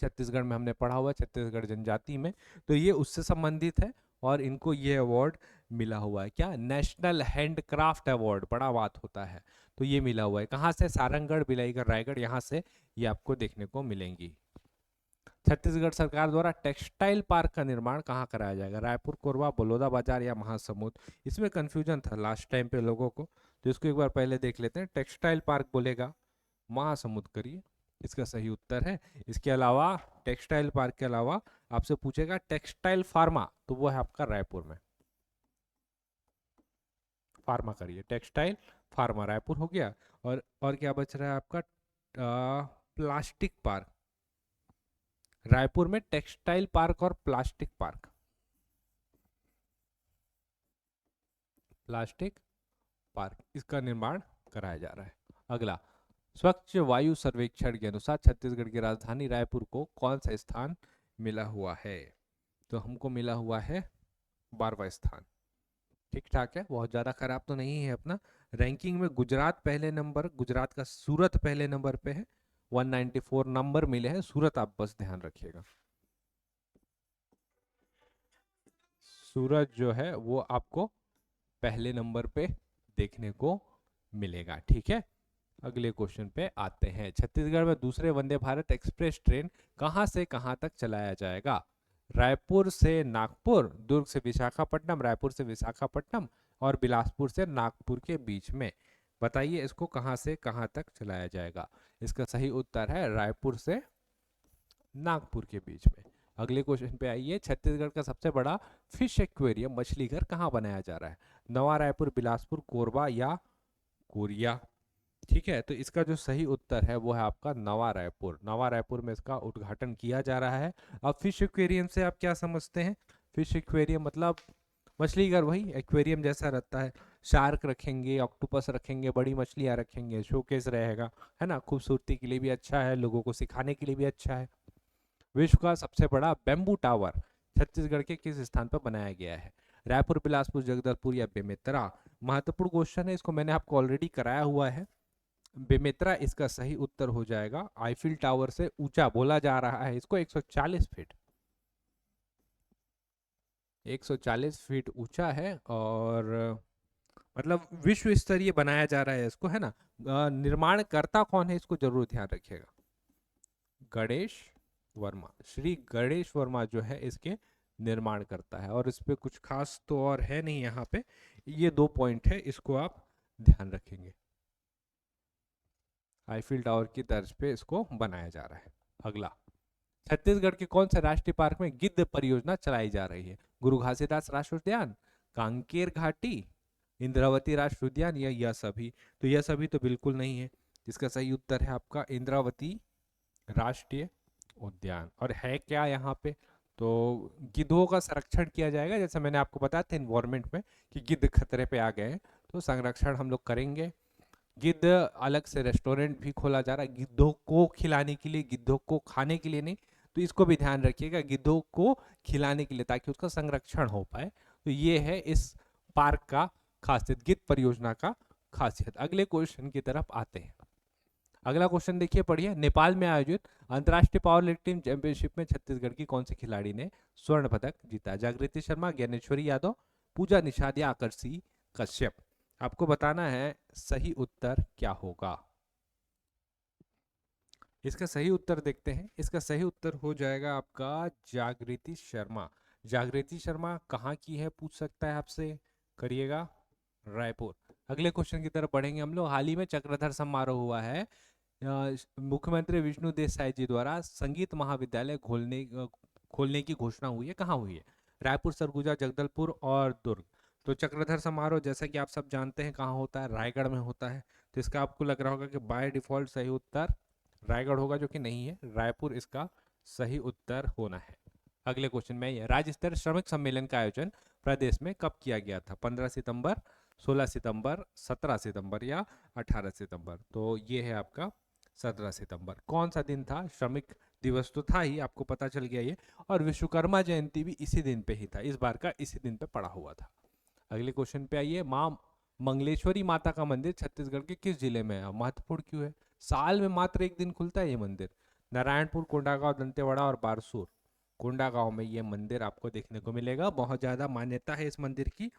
छत्तीसगढ़ में, हमने पढ़ा हुआ छत्तीसगढ़ जनजाति में, तो ये उससे संबंधित है, और इनको ये अवार्ड मिला हुआ है। क्या? नेशनल हैंडक्राफ्ट अवार्ड, बड़ा बात होता है। तो ये मिला हुआ है कहाँ से? सारंगढ़ बिलाईगढ़ रायगढ़, यहाँ से ये आपको देखने को मिलेंगी। छत्तीसगढ़ सरकार द्वारा टेक्सटाइल पार्क का निर्माण कहाँ कराया जाएगा? रायपुर, कोरबा, बलौदाबाजार या महासमुंद? इसमें कंफ्यूजन था लास्ट टाइम पे लोगों को, तो इसको एक बार पहले देख लेते हैं। टेक्सटाइल पार्क बोलेगा, महासमुंद करिए, इसका सही उत्तर है। इसके अलावा टेक्सटाइल पार्क के अलावा आपसे पूछेगा टेक्सटाइल फार्मा, तो वो है आपका रायपुर में। फार्मा करिए, टेक्सटाइल फार्मा रायपुर हो गया। और क्या बच रहा है आपका? प्लास्टिक पार्क, रायपुर में टेक्सटाइल पार्क और प्लास्टिक पार्क, प्लास्टिक पार्क, इसका निर्माण कराया जा रहा है। अगला, स्वच्छ वायु सर्वेक्षण के अनुसार छत्तीसगढ़ की राजधानी रायपुर को कौन सा स्थान मिला हुआ है? तो हमको मिला हुआ है 12वां स्थान। ठीक ठाक है, बहुत ज्यादा खराब तो नहीं है अपना। रैंकिंग में गुजरात पहले नंबर, गुजरात का सूरत पहले नंबर पे है, 194 नंबर मिले हैं सूरत, आप बस ध्यान रखिएगा। सूरत जो है वो आपको पहले नंबर पे देखने को मिलेगा। ठीक है, अगले क्वेश्चन पे आते हैं। छत्तीसगढ़ में दूसरे वंदे भारत एक्सप्रेस ट्रेन कहां से कहां तक चलाया जाएगा? रायपुर से नागपुर, दुर्ग से विशाखापट्टनम, रायपुर से विशाखापट्टनम, और बिलासपुर से नागपुर के बीच में। बताइए इसको कहाँ से कहाँ तक चलाया जाएगा। इसका सही उत्तर है रायपुर से नागपुर के बीच में। अगले क्वेश्चन पे आइए, छत्तीसगढ़ का सबसे बड़ा फिश एक्वेरियम मछली घर कहाँ बनाया जा रहा है? नवा रायपुर, बिलासपुर, कोरबा या कोरिया? ठीक है, तो इसका जो सही उत्तर है वो है आपका नवा रायपुर। नवा रायपुर में इसका उद्घाटन किया जा रहा है। अब फिश एक्वेरियम से आप क्या समझते हैं? फिश एक्वेरियम मतलब मछली घर, वही एक्वेरियम जैसा रहता है। शार्क रखेंगे, ऑक्टोपस रखेंगे, बड़ी मछलियां रखेंगे, शोकेस रहेगा, है ना, खूबसूरती के लिए भी अच्छा है, लोगों को सिखाने के लिए भी अच्छा है। विश्व का सबसे बड़ा बेम्बू टावर छत्तीसगढ़ के किस स्थान पर बनाया गया है? रायपुर, बिलासपुर, जगदलपुर या बेमेतरा? महत्वपूर्ण क्वेश्चन है, इसको मैंने आपको ऑलरेडी कराया हुआ है। बेमेतरा इसका सही उत्तर हो जाएगा। आईफिल टावर से ऊंचा बोला जा रहा है इसको 140 फीट, 140 फीट ऊंचा है, और मतलब विश्व स्तरीय बनाया जा रहा है इसको, है ना। निर्माणकर्ता कौन है इसको जरूर ध्यान रखिएगा। गणेश वर्मा, श्री गणेश वर्मा जो है इसके निर्माण करता है। और इस पे कुछ खास तो और है नहीं यहाँ पे, ये 2 पॉइंट है, इसको आप ध्यान रखेंगे। आईफिल टावर की तर्ज पे इसको बनाया जा रहा है। अगला, छत्तीसगढ़ के कौन से राष्ट्रीय पार्क में गिद्ध परियोजना चलाई जा रही है? गुरु घासीदास राष्ट्रीय उद्यान, कांकेर घाटी, इंद्रावती राष्ट्रीय उद्यान या यह सभी? तो यह सभी तो बिल्कुल नहीं है। इसका सही उत्तर है आपका इंद्रावती राष्ट्रीय उद्यान। और है क्या यहाँ पे? तो गिद्धों का संरक्षण किया जाएगा, जैसे मैंने आपको बताया था इन्वायरमेंट में कि गिद्ध खतरे पे आ गए हैं, तो संरक्षण हम लोग करेंगे। गिद्ध अलग से रेस्टोरेंट भी खोला जा रहा है गिद्धों को खिलाने के लिए, गिद्धों को खाने के लिए नहीं। तो इसको भी ध्यान रखिएगा, गिद्धों को खिलाने के लिए, ताकि उसका संरक्षण हो पाए। तो ये है इस पार्क का खासियत, गिद्ध परियोजना का खासियत। अगले क्वेश्चन की तरफ आते हैं। अगला क्वेश्चन देखिए, पढ़िए। नेपाल में आयोजित अंतर्राष्ट्रीय पावर लिफ्टिंग चैंपियनशिप में छत्तीसगढ़ की कौन सी खिलाड़ी ने स्वर्ण पदक जीता? जागृति शर्मा, ज्ञानेश्वरी यादव, पूजा निषाद या आकर्षी कश्यप? आपको बताना है सही उत्तर क्या होगा। इसका सही उत्तर देखते हैं। इसका सही उत्तर हो जाएगा आपका जागृति शर्मा। जागृति शर्मा कहाँ की है पूछ सकता है आपसे, करिएगा रायपुर। अगले क्वेश्चन की तरफ बढ़ेंगे हम लोग। हाल ही में चक्रधर समारोह हुआ है। मुख्यमंत्री विष्णु देसाई जी द्वारा संगीत महाविद्यालय खोलने की घोषणा हुई है, कहाँ हुई है? रायपुर, सरगुजा, जगदलपुर और दुर्ग? तो चक्रधर समारोह जैसा कि आप सब जानते हैं कहाँ होता है, रायगढ़ में होता है। तो इसका आपको लग रहा होगा कि बाय डिफॉल्ट सही उत्तर रायगढ़ होगा, जो कि नहीं है, रायपुर इसका सही उत्तर होना है। अगले क्वेश्चन में ये, राज्य स्तरीय श्रमिक सम्मेलन का आयोजन प्रदेश में कब किया गया था? 15 सितंबर, 16 सितंबर, 17 सितंबर या 18 सितंबर? तो ये है आपका 17 सितंबर। कौन सा दिन था? श्रमिक दिवस तो था ही, आपको पता चल गया ये। और विश्वकर्मा जयंती भी इसी दिन पे ही था, इस बार का इसी दिन पे पड़ा हुआ था। अगले क्वेश्चन पे आइए। माँ मंगलेश्वरी माता का मंदिर छत्तीसगढ़ के किस जिले में है? महत्वपूर्ण क्यों है? साल में मात्र एक दिन खुलता है ये मंदिर। नारायणपुर, कोंडागांव, दंतेवाड़ा और बारसूर? कोंडागांव में ये मंदिर आपको देखने को मिलेगा। बहुत ज्यादा मान्यता है इस मंदिर की।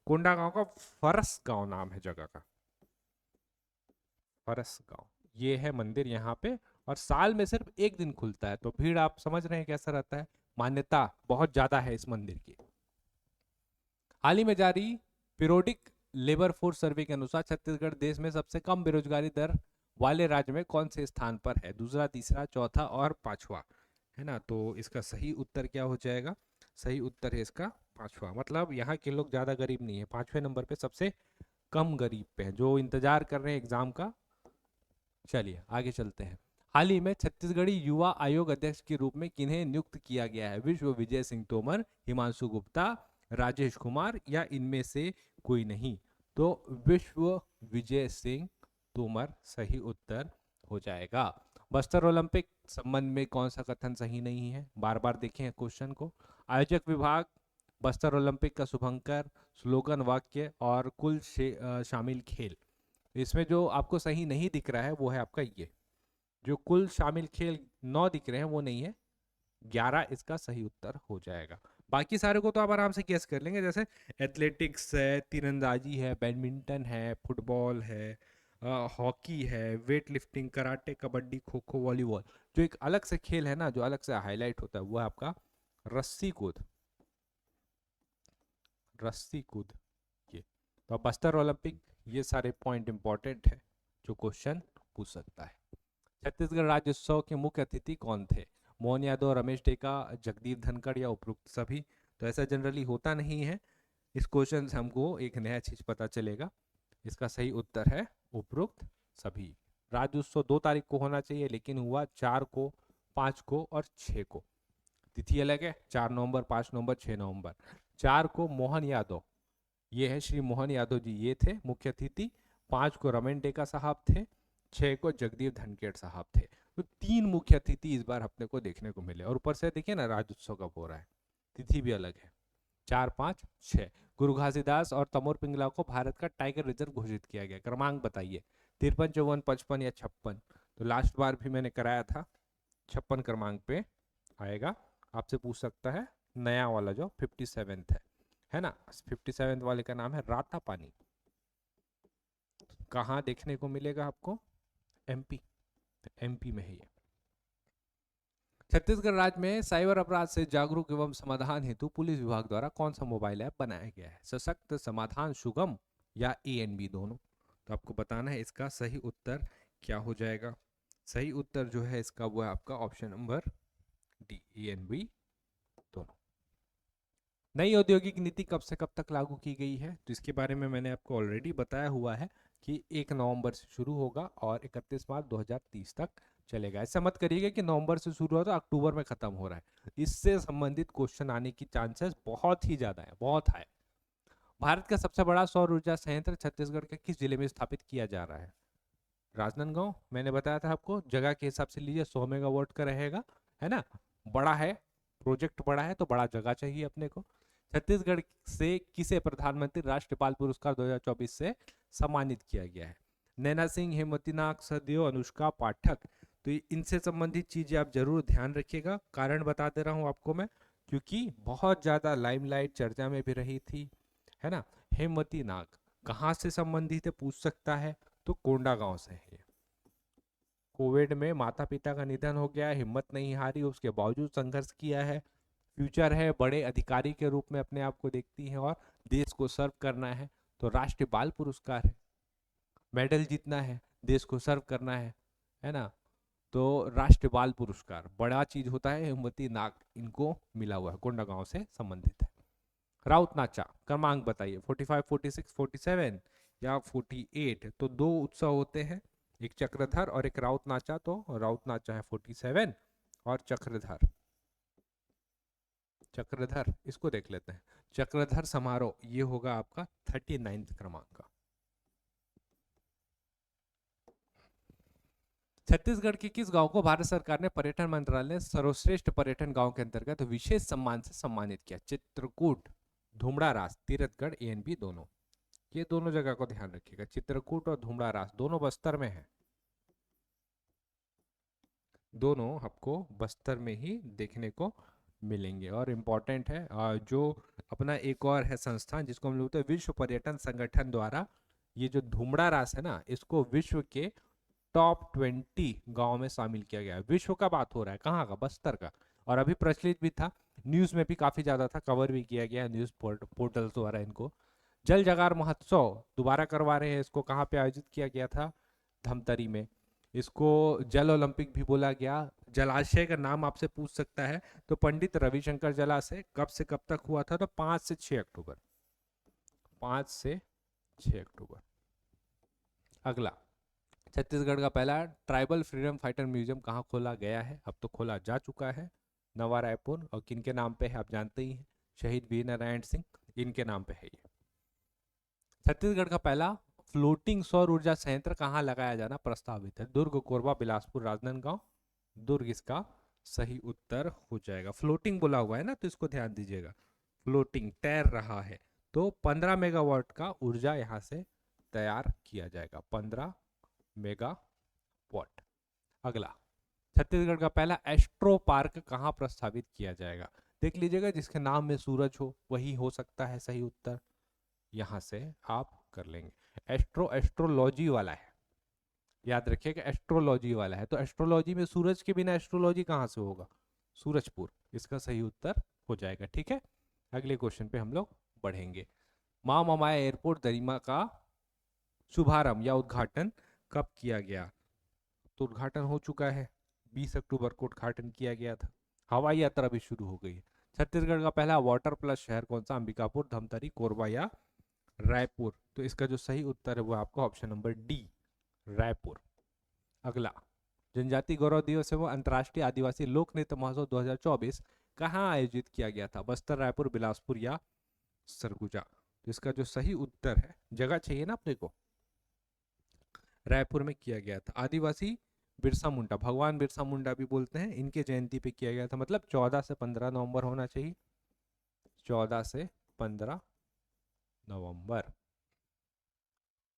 कोंडागांव का फरस गांव नाम है जगह का, फरस गांव ये है मंदिर यहाँ पे। और साल में सिर्फ एक दिन खुलता है, तो भीड़ आप समझ रहे हैं कैसा रहता है। मान्यता बहुत ज्यादा है इस मंदिर की। हाल ही में जारी पीरियोडिक लेबर फोर्स सर्वे के अनुसार छत्तीसगढ़ देश में सबसे कम बेरोजगारी दर वाले राज्य में कौन से स्थान पर है? दूसरा, तीसरा, चौथा और पांचवा? है ना, तो इसका सही उत्तर क्या हो जाएगा? सही उत्तर है इसका पांचवा। मतलब यहाँ के लोग ज्यादा गरीब नहीं है, 5वें नंबर पे सबसे कम गरीब पे है, जो इंतजार कर रहे हैं एग्जाम का। चलिए आगे चलते हैं। हाल ही में छत्तीसगढ़ी युवा आयोग अध्यक्ष के रूप में किन्हें नियुक्त किया गया है? विश्व विजय सिंह तोमर, हिमांशु गुप्ता, राजेश कुमार या इनमें से कोई नहीं? तो विश्व विजय सिंह तोमर सही उत्तर हो जाएगा। बस्तर ओलंपिक संबंध में कौन सा कथन सही नहीं है? बार बार देखें क्वेश्चन को। आयोजक विभाग, बस्तर ओलंपिक का शुभंकर, स्लोगन वाक्य और कुल शामिल खेल? इसमें जो आपको सही नहीं दिख रहा है वो है आपका ये, जो कुल शामिल खेल 9 दिख रहे हैं वो नहीं है, 11 इसका सही उत्तर हो जाएगा। बाकी सारे को तो आप आराम से गेस कर लेंगे, जैसे एथलेटिक्स है, तीरंदाजी है, बैडमिंटन है, फुटबॉल है, हॉकी है, weight lifting, karate, kabaddi, kho kho, volleyball. जो एक अलग से खेल है ना, जो अलग से हाईलाइट होता है, वो है आपका रस्सी कूद। रस्सी कूद ये तो बस्तर ओलंपिक, ये सारे पॉइंट इंपॉर्टेंट है जो क्वेश्चन पूछ सकता है। छत्तीसगढ़ राज्योत्सव के मुख्य अतिथि कौन थे? मोहन यादव, रमेश टेका, जगदीप धनखड़ या उपरोक्त सभी? तो ऐसा जनरली होता नहीं है। इस क्वेश्चन से हमको एक नया चीज पता चलेगा। इसका सही उत्तर है उपरोक्त सभी। राज्योत्सव 2 तारीख को होना चाहिए लेकिन हुआ 4 को, 5 को और 6 को। तिथि अलग है, 4 नवंबर, 5 नवंबर, 6 नवंबर। 4 को मोहन यादव, ये है श्री मोहन यादव जी, ये थे मुख्य अतिथि। 5 को रमेश टेका साहब थे। 6 को जगदीप धनखेड़ साहब थे। तो 3 मुख्य अतिथि इस बार अपने को देखने को मिले। और ऊपर से देखिए ना राज्योत्सव कब हो रहा है, तिथि भी अलग है, 4, 5, 6। गुरु घासीदास और तमोर पिंगला को भारत का टाइगर रिजर्व घोषित किया गया। क्रमांक बताइए, 53, 54, 55 या 56? तो लास्ट बार भी मैंने कराया था, 56 क्रमांक पे आएगा। आपसे पूछ सकता है नया वाला जो 57th है ना, 57th वाले का नाम है राता पानी। कहाँ देखने को मिलेगा आपको? एमपी, एमपी में है ये। छत्तीसगढ़ राज्य में साइबर अपराध से जागरूक एवं समाधान हेतु पुलिस विभाग द्वारा कौन सा मोबाइल ऐप बनाया गया है? सशक्त, समाधान, सुगम या ANB दोनों? तो आपको बताना है इसका सही उत्तर क्या हो जाएगा। सही उत्तर जो है इसका वो है आपका ऑप्शन नंबर डी, ANB दोनों। नई औद्योगिक नीति कब से कब तक लागू की गई है? तो इसके बारे में मैंने आपको ऑलरेडी बताया हुआ है कि 1 नवंबर से शुरू होगा और 31 मार्च 2030 तक चलेगा। ऐसा मत करिएगा कि नवंबर से शुरू हो तो अक्टूबर में खत्म हो रहा है। इससे संबंधित क्वेश्चन आने की चांसेस बहुत ही ज्यादा है, बहुत है। भारत का सबसे बड़ा सौर ऊर्जा संयंत्र छत्तीसगढ़ के किस जिले में स्थापित किया जा रहा है? राजनांदगांव, मैंने बताया था आपको, जगह के हिसाब से लीजिए, 100 मेगावाट का रहेगा, है ना। बड़ा है, प्रोजेक्ट बड़ा है तो बड़ा जगह चाहिए अपने को। छत्तीसगढ़ से किसे प्रधानमंत्री राष्ट्रपाल पुरस्कार 2024 से सम्मानित किया गया है? नैना सिंह, हेमवती नाग, सददेव, अनुष्का पाठक? तो इनसे संबंधित चीजें आप जरूर ध्यान रखिएगा। कारण बता दे रहा हूं आपको मैं, क्योंकि बहुत ज्यादा लाइमलाइट चर्चा में भी रही थी, है ना। हेमवती नाग कहाँ से संबंधित है पूछ सकता है, तो कोंडा गांव से है। कोविड में माता पिता का निधन हो गया, हिम्मत नहीं हारी, उसके बावजूद संघर्ष किया है। फ्यूचर है, बड़े अधिकारी के रूप में अपने आप को देखती हैं और देश को सर्व करना है, तो राष्ट्रीय बाल पुरस्कार है। मेडल जीतना है, देश को सर्व करना है ना, तो राष्ट्रीय बाल पुरस्कार बड़ा चीज होता है। हेमवती नाग इनको मिला हुआ है, कोंडा गांव से संबंधित है। राउत नाचा क्रमांक बताइए, 45, 46, 47 या 48? तो 2 उत्सव होते हैं, एक चक्रधर और एक राउत नाचा। तो राउत नाचा है 47 और चक्रधर, चक्रधर इसको देख लेते हैं। चक्रधर समारोह ये होगा आपका 39 क्रमांक का। छत्तीसगढ़ के किस गांव को भारत सरकार ने पर्यटन मंत्रालय ने सर्वश्रेष्ठ पर्यटन गांव के अंतर्गत विशेष सम्मान से सम्मानित किया? चित्रकूट, धुमड़ा रास, तीरथगढ़, ANB दोनों? ये दोनों जगह को ध्यान रखिएगा, चित्रकूट और धुमड़ा रास दोनों बस्तर में है। दोनों आपको बस्तर में ही देखने को मिलेंगे। और इम्पोर्टेंट है जो अपना एक और है संस्थान जिसको हम लोग विश्व पर्यटन संगठन द्वारा, ये जो धुमड़ा रास है ना, इसको विश्व के टॉप 20 गांव में शामिल किया गया है। विश्व का बात हो रहा है, कहाँ का? बस्तर का। और अभी प्रचलित भी था, न्यूज में भी काफी ज्यादा था, कवर भी किया गया न्यूज पोर्टल द्वारा इनको। जल जगार महोत्सव दोबारा करवा रहे हैं इसको। कहाँ पे आयोजित किया गया था? धमतरी में। इसको जल ओलंपिक भी बोला गया। जलाशय का नाम आपसे पूछ सकता है, तो पंडित रविशंकर जलाशय। कब से कब तक हुआ था? तो 5 से 6 अक्टूबर, 5 से 6 अक्टूबर। अगला, छत्तीसगढ़ का पहला ट्राइबल फ्रीडम फाइटर म्यूजियम कहाँ खोला गया है? अब तो खोला जा चुका है, नवा रायपुर। और किनके नाम पे है आप जानते ही हैं, शहीद वीर नारायण सिंह, इनके नाम पे है ये। छत्तीसगढ़ का पहला फ्लोटिंग सौर ऊर्जा संयंत्र कहाँ लगाया जाना प्रस्तावित है? दुर्ग, कोरबा, बिलासपुर, राजनांदगांव? दुर्ग इसका सही उत्तर हो जाएगा। फ्लोटिंग बोला हुआ है ना, तो इसको ध्यान दीजिएगा, फ्लोटिंग, तैर रहा है। तो 15 मेगावाट का ऊर्जा यहाँ से तैयार किया जाएगा, 15 मेगावाट। अगला, छत्तीसगढ़ का पहला एस्ट्रो पार्क कहाँ प्रस्तावित किया जाएगा? देख लीजिएगा, जिसके नाम में सूरज हो वही हो सकता है सही उत्तर, यहां से आप कर लेंगे। एस्ट्रोलॉजी वाला है, याद रखिएगा, एस्ट्रोलॉजी वाला है। तो एस्ट्रोलॉजी में सूरज के बिना एस्ट्रोलॉजी कहां से होगा? सूरजपुर इसका सही उत्तर हो जाएगा। ठीक है, अगले क्वेश्चन पे हम लोग बढ़ेंगे। महामाया एयरपोर्ट दरिमा का शुभारंभ या उद्घाटन कब किया गया? तो उद्घाटन हो चुका है, 20 अक्टूबर को उद्घाटन किया गया था। हवाई यात्रा भी शुरू हो गई है। छत्तीसगढ़ का पहला वाटर प्लस शहर कौन सा? अंबिकापुर, धमतरी, कोरबा या रायपुर? तो इसका जो सही उत्तर है वो आपका ऑप्शन नंबर डी, रायपुर। अगला, जनजाति गौरव दिवस एवं अंतर्राष्ट्रीय आदिवासी लोक नृत्य महोत्सव 2024 कहाँ आयोजित किया गया था? बस्तर, रायपुर, बिलासपुर या सरगुजा? तो इसका जो सही उत्तर है, जगह चाहिए ना अपने को, रायपुर में किया गया था। आदिवासी बिरसा मुंडा, भगवान बिरसा मुंडा भी बोलते हैं, इनके जयंती पे किया गया था। मतलब 14 से 15 नवंबर होना चाहिए, 14 से 15 नवंबर।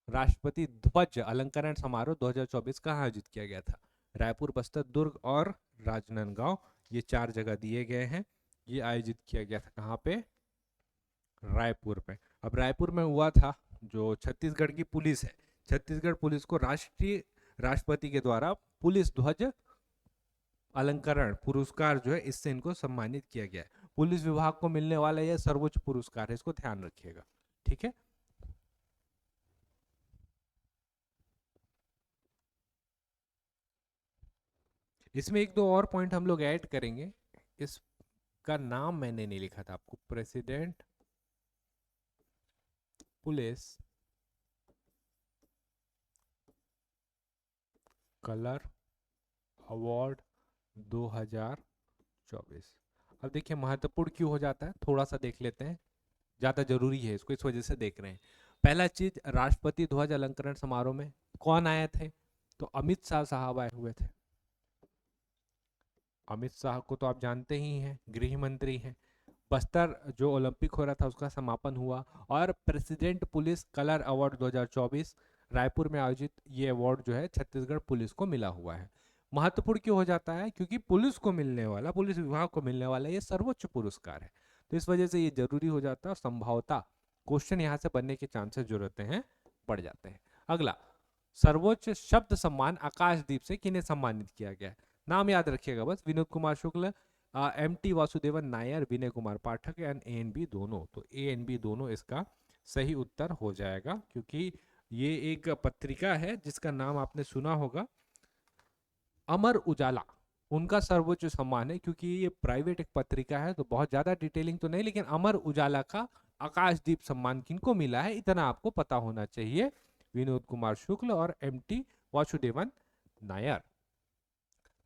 राष्ट्रपति ध्वज अलंकरण समारोह 2024 कहाँ आयोजित किया गया था? रायपुर, बस्तर, दुर्ग और राजनांदगांव, ये 4 जगह दिए गए हैं। ये आयोजित किया गया था कहाँ पे? रायपुर में। अब रायपुर में हुआ था, जो छत्तीसगढ़ की पुलिस है, छत्तीसगढ़ पुलिस को राष्ट्रपति के द्वारा पुलिस ध्वज अलंकरण पुरस्कार जो है, इससे इनको सम्मानित किया गया है। पुलिस विभाग को मिलने वाला यह सर्वोच्च पुरस्कार है, इसको ध्यान रखिएगा, ठीक है। इसमें एक दो और पॉइंट हम लोग ऐड करेंगे। इसका नाम मैंने नहीं लिखा था आपको, प्रेसिडेंट पुलिस कलर अवार्ड 2024। अब देखिए महत्वपूर्ण क्यों हो जाता है, थोड़ा सा देख लेते हैं, ज्यादा जरूरी है इसको, इस वजह से देख रहे हैं। पहला चीज, राष्ट्रपति ध्वज अलंकरण समारोह में कौन आए थे? तो अमित शाह साहब आए हुए थे। अमित शाह को तो आप जानते ही हैं, गृह मंत्री हैं। बस्तर जो ओलंपिक हो रहा था उसका समापन हुआ। और president police colour award 2024 Raipur में आयोजित ये अवार्ड जो है छत्तीसगढ़ पुलिस को मिला हुआ है। महत्वपूर्ण क्यों हो जाता है? क्योंकि पुलिस को मिलने वाला, पुलिस विभाग को मिलने वाला ये सर्वोच्च पुरस्कार है, तो इस वजह से ये जरूरी हो जाता है। और संभवतः क्वेश्चन यहाँ से बनने के चांसेस जो रहते हैं बढ़ जाते हैं। अगला, सर्वोच्च शब्द सम्मान आकाशदीप से किन्हें सम्मानित किया गया है? नाम याद रखिएगा बस, Vinod Kumar Shukla, M T. Vasudevan Nair, Vinay Kumar Pathak and A N B दोनों। तो ए एन बी दोनों इसका सही उत्तर हो जाएगा, क्योंकि ये एक पत्रिका है जिसका नाम आपने सुना होगा, अमर उजाला, उनका सर्वोच्च सम्मान है। क्योंकि ये प्राइवेट एक पत्रिका है तो बहुत ज्यादा डिटेलिंग तो नहीं, लेकिन अमर उजाला का आकाशदीप सम्मान किनको मिला है इतना आपको पता होना चाहिए, विनोद कुमार शुक्ल और एम.टी. वासुदेवन नायर।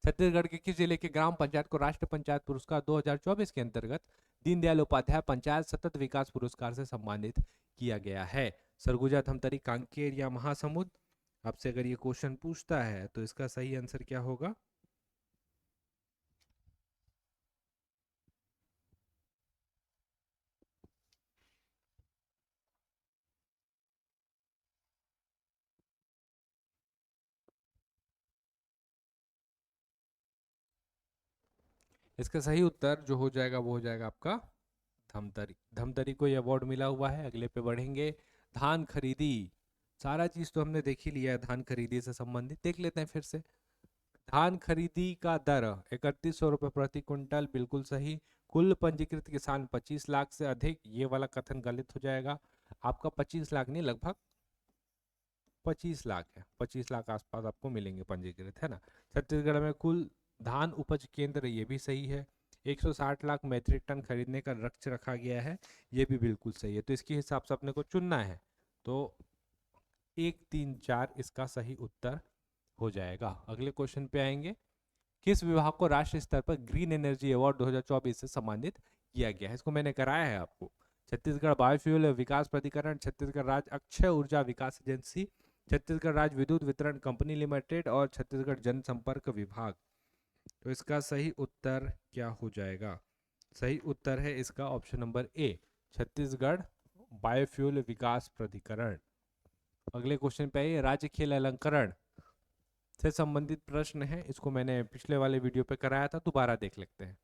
छत्तीसगढ़ के किस जिले के ग्राम पंचायत को राष्ट्रीय पंचायत पुरस्कार 2024 के अंतर्गत दीनदयाल उपाध्याय पंचायत सतत विकास पुरस्कार से सम्मानित किया गया है? सरगुजा, धमतरी, कांकेर या महासमुंद? आपसे अगर ये क्वेश्चन पूछता है तो इसका सही आंसर क्या होगा? इसका सही उत्तर जो हो जाएगा वो हो जाएगा आपका धमतरी। धमतरी को ये अवार्ड मिला हुआ है। अगले पे बढ़ेंगे, धान खरीदी। सारा चीज तो हमने देख ही लिया है, धान खरीदी से संबंधित देख लेते हैं फिर से। धान खरीदी का दर 3100 रुपये प्रति क्विंटल, बिल्कुल सही। कुल पंजीकृत किसान 25 लाख से अधिक, ये वाला कथन गलत हो जाएगा। आपका 25 लाख नहीं, लगभग 25 लाख है, 25 लाख आसपास आपको मिलेंगे पंजीकृत, है ना। छत्तीसगढ़ में कुल धान उपज केंद्र, ये भी सही है। 160 लाख मैट्रिक टन खरीदने का लक्ष्य रखा गया है, ये भी बिल्कुल सही है। तो इसके हिसाब से अपने को चुनना है, तो 1, 3, 4 इसका सही उत्तर हो जाएगा। अगले क्वेश्चन पे आएंगे, किस विभाग को राष्ट्रीय स्तर पर ग्रीन एनर्जी अवार्ड 2024 से सम्मानित किया गया है? इसको मैंने कराया है आपको। छत्तीसगढ़ बायोफ्यूल विकास प्राधिकरण, छत्तीसगढ़ राज्य अक्षय ऊर्जा विकास एजेंसी, छत्तीसगढ़ राज्य विद्युत वितरण कंपनी लिमिटेड और छत्तीसगढ़ जनसंपर्क विभाग। तो इसका सही उत्तर क्या हो जाएगा? सही उत्तर है इसका option number A, Chhattisgarh biofuel Vikas Pradhikaran. अगले क्वेश्चन पे आइए, राज्य खेल अलंकरण से संबंधित प्रश्न है। इसको मैंने पिछले वाले वीडियो पे कराया था, दोबारा देख लेते हैं।